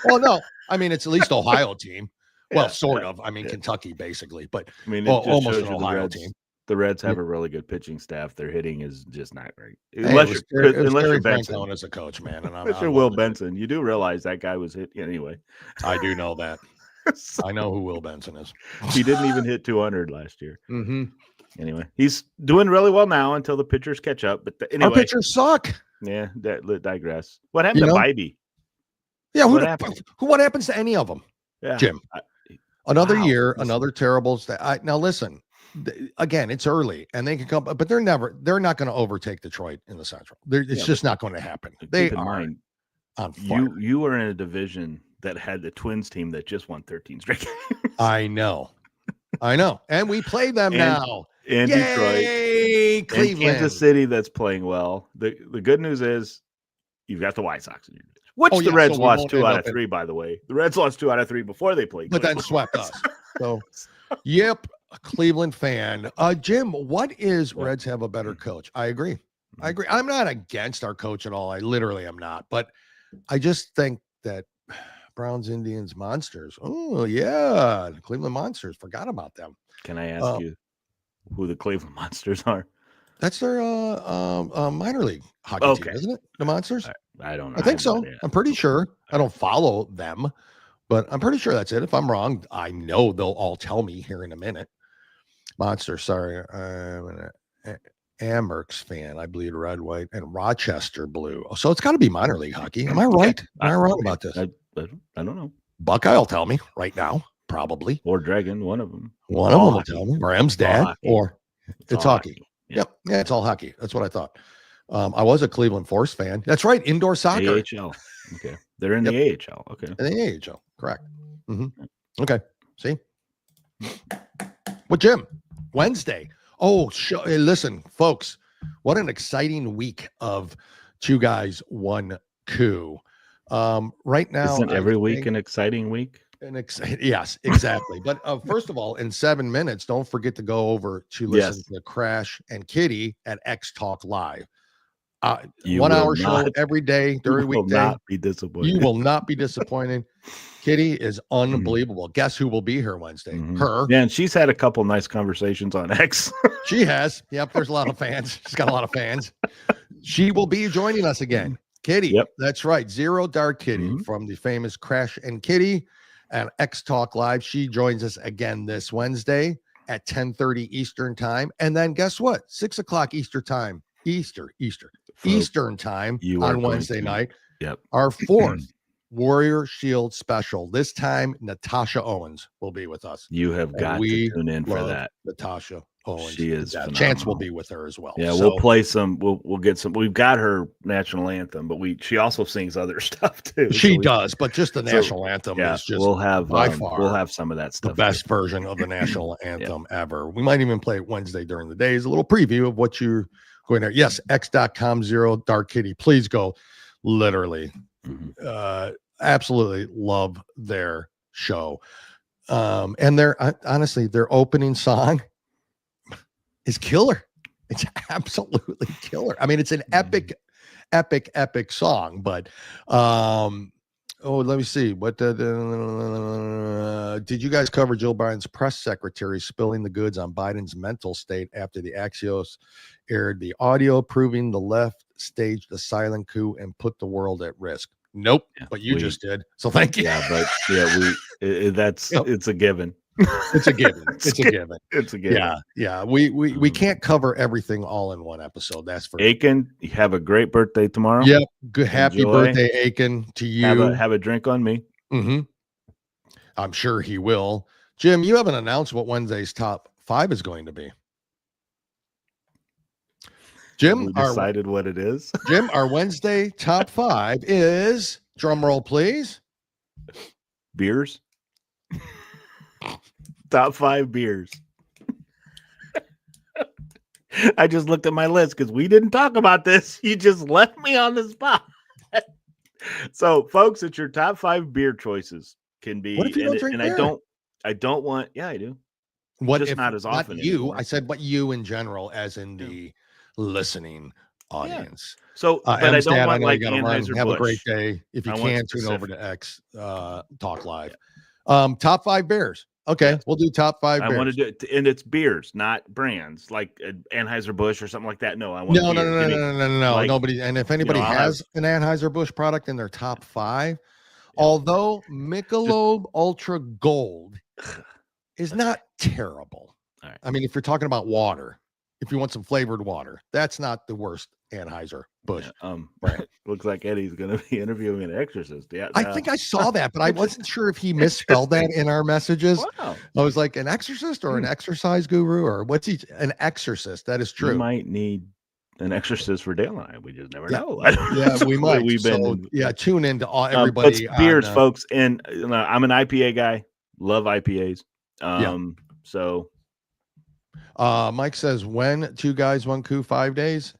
Well, no, I mean, it's at least Ohio team. Well, sort of. I mean, Kentucky, basically, but I mean, almost an Ohio team. The Reds have a really good pitching staff. Their hitting is just not great. Unless you're Benson as a coach, man. And unless you're Will Benson. You do realize that guy was hit anyway. I do know that. I know who Will Benson is. He didn't even hit 200 last year. Anyway, he's doing really well now until the pitchers catch up. But anyway, our pitchers suck. Yeah, that digress. What happened to Bybee? Yeah, what happens to any of them? Yeah, Jim. Another year, another terrible. Now listen. Again, it's early, and they can come, but they're not going to overtake Detroit in the Central. It's just not going to happen. They are on fire. You are in a division that had the Twins team that just won 13 straight games. I know, and we play them now. In Detroit, Cleveland, and Kansas City, that's playing well. The good news is you've got the White Sox in your division, which the Reds lost 2 out of 3. By the way, the Reds lost 2 out of 3 before they played, but then swept us. So, yep. A Cleveland fan. Jim, what is Reds have a better coach? I agree. I'm not against our coach at all. I literally am not. But I just think that Browns, Indians, Monsters. Oh, yeah. The Cleveland Monsters. Forgot about them. Can I ask you who the Cleveland Monsters are? That's their minor league hockey team, isn't it? The Monsters? I don't know. I think so. I'm pretty sure. I don't follow them, but I'm pretty sure that's it. If I'm wrong, I know they'll all tell me here in a minute. Monster, sorry. I'm an Amerks fan. I bleed red, white, and Rochester blue. So it's got to be minor league hockey. Am I right? Am I wrong about this? I don't know. Buckeye will tell me right now, probably. Or Dragon, one of them. One of them will tell me. Or M's dad. Hockey. Or it's hockey. Yeah. Yep. Yeah, it's all hockey. That's what I thought. I was a Cleveland Force fan. That's right. Indoor soccer. AHL. Okay. They're in the AHL. Okay. In the AHL. Correct. Okay. See? Well, Jim, Wednesday. Oh, hey, listen, folks, what an exciting week of Two Guys, One Coup. Right now, isn't every week an exciting week? Yes, exactly. But first of all, in 7 minutes, don't forget to go over to listen to Crash and Kitty at X Talk Live. 1 hour show every day during will weekday. not be disappointed. You will not be disappointed. Kitty is unbelievable. Guess who will be here Wednesday? Her. Yeah, and she's had a couple nice conversations on X. She has. Yep, there's a lot of fans. She's got a lot of fans. She will be joining us again. Kitty. Yep. That's right. Zero Dark Kitty from the famous Crash and Kitty and X Talk Live. She joins us again this Wednesday at 10:30 Eastern time. And then guess what? 6 o'clock Eastern time. Eastern time on Wednesday night. Yep. Our fourth Warrior Shield special. This time, Natasha Owens will be with us. You have got to tune in for that. Natasha Owens. She is phenomenal. Chance will be with her as well. Yeah, So, we'll play some. We'll get some. We've got her national anthem, but she also sings other stuff too. She does, but just the national anthem yeah, is just we'll have by far we'll have some of that stuff. the best version of the national anthem ever. We might even play it Wednesday during the days. A little preview of what you're going there. Yes, x.com Zero Dark Kitty. Please go. Literally, absolutely love their show. And honestly, their opening song is killer. It's absolutely killer. I mean, it's an epic song, but let me see. What did you guys cover Jill Biden's press secretary spilling the goods on Biden's mental state after the Axios aired the audio proving the left staged a silent coup and put the world at risk? Nope, but you just did. So thank you. Yeah, but it's a given. It's a given. It's a given. It's a given. Yeah. We can't cover everything all in one episode. That's for Aiken. You have a great birthday tomorrow. Yep. Good. Happy Enjoy. birthday, Aiken, to you. Have a drink on me. I'm sure he will. Jim, you haven't announced what Wednesday's top 5 is going to be. Jim, we decided what it is. Jim, our Wednesday top 5 is, drum roll, please. Beers. Top 5 beers. I just looked at my list because we didn't talk about this. You just left me on the spot. So, folks, it's your top 5 beer choices. Can be. What if you don't drink beer? I don't want. Yeah, I do. What just if not as often. Not you. Anymore. I said, but you in general, as in the listening audience. So, but I don't want like Anheuser-Busch. Have a great day. If you can, tune over to X Talk Live. Top 5 beers. Okay, we'll do top 5 beers. I want to do it, and it's beers, not brands like Anheuser-Busch or something like that. No, I want no. Like, nobody. And if anybody has an Anheuser-Busch product in their top 5, although Michelob Ultra Gold is not terrible. All right. I mean, if you're talking about water, if you want some flavored water, that's not the worst Anheuser-Busch. Looks like Eddie's going to be interviewing an exorcist. Yeah, I think I saw that, but I wasn't sure if he misspelled that in our messages. Wow. I was like, an exorcist or an exercise guru, or what's he? An exorcist. That is true. We might need an exorcist for Dale and I. We just never know. Yeah, we might. Tune into everybody. It's beers, folks. And I'm an IPA guy. Love IPAs. So. Mike says, when 2 guys, 1 coup, 5 days.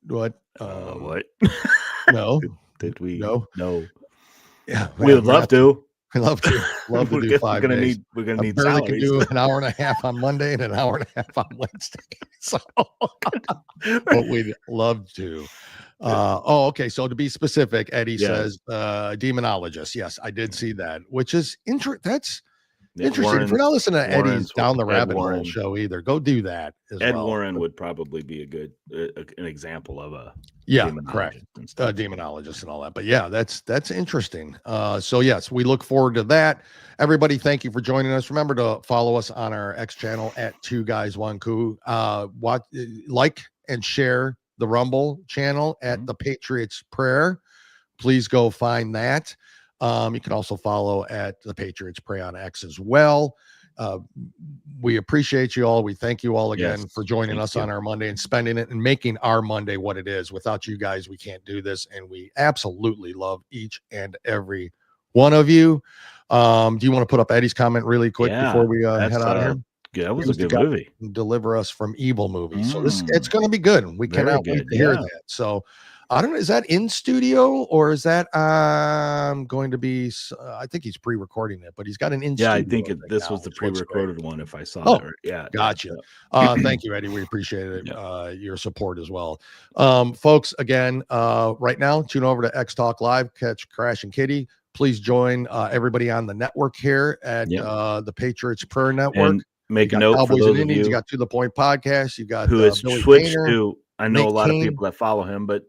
What? No. Did we? No. Yeah, we would love to. We love to do 5 days. We're gonna need barely salaries. can do an hour and a half on Monday and an hour and a half on Wednesday. So, but we'd love to. Okay. So to be specific, Eddie says, demonologist. Yes, I did see that, which is interesting. That's interesting. If you're not listening to Eddie's Down the Rabbit Hole show either, go do that as Ed well. Warren would probably be a good an example of a correct demonologist and all that. But yeah, that's interesting. So yes, we look forward to that. Everybody, thank you for joining us. Remember to follow us on our X channel at 2 Guys 1 Coup. Like and share the Rumble channel at the Patriots Prayer. Please go find that. You can also follow at the Patriots Pray on X as well. We appreciate you all. We thank you all again for joining us on our Monday and spending it and making our Monday what it is. Without you guys, we can't do this. And we absolutely love each and every one of you. Do you want to put up Eddie's comment really quick before we head out of here? Yeah, that was a good movie. Deliver Us from Evil movie. So it's going to be good. We cannot wait to hear that. So I don't know. Is that in studio or is that going to be? I think he's pre-recording it, but he's got an in. Yeah, I studio think this was the pre-recorded one. If I saw that right. Yeah, gotcha. yeah. Thank you, Eddie. We appreciate it. Your support as well, folks. Again, right now, tune over to X Talk Live. Catch Crash and Kitty. Please join everybody on the network here at the Patriots Prayer Network. And make a note Cowboys for those and of Indians. you You got To the Point podcast. You got who has Billy switched Painter, to. I know Nick a lot Kane. of people that follow him, but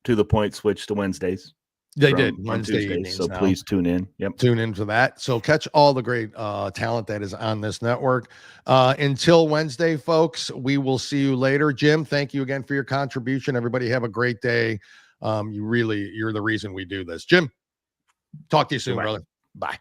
To the Point switched to Wednesdays. They did on Wednesday Tuesdays, evenings. so now. please tune in. Yep, tune in for that. So catch all the great talent that is on this network. Until Wednesday, folks, we will see you later. Jim, thank you again for your contribution. Everybody have a great day. You're the reason we do this. Jim, talk to you soon, brother. Bye.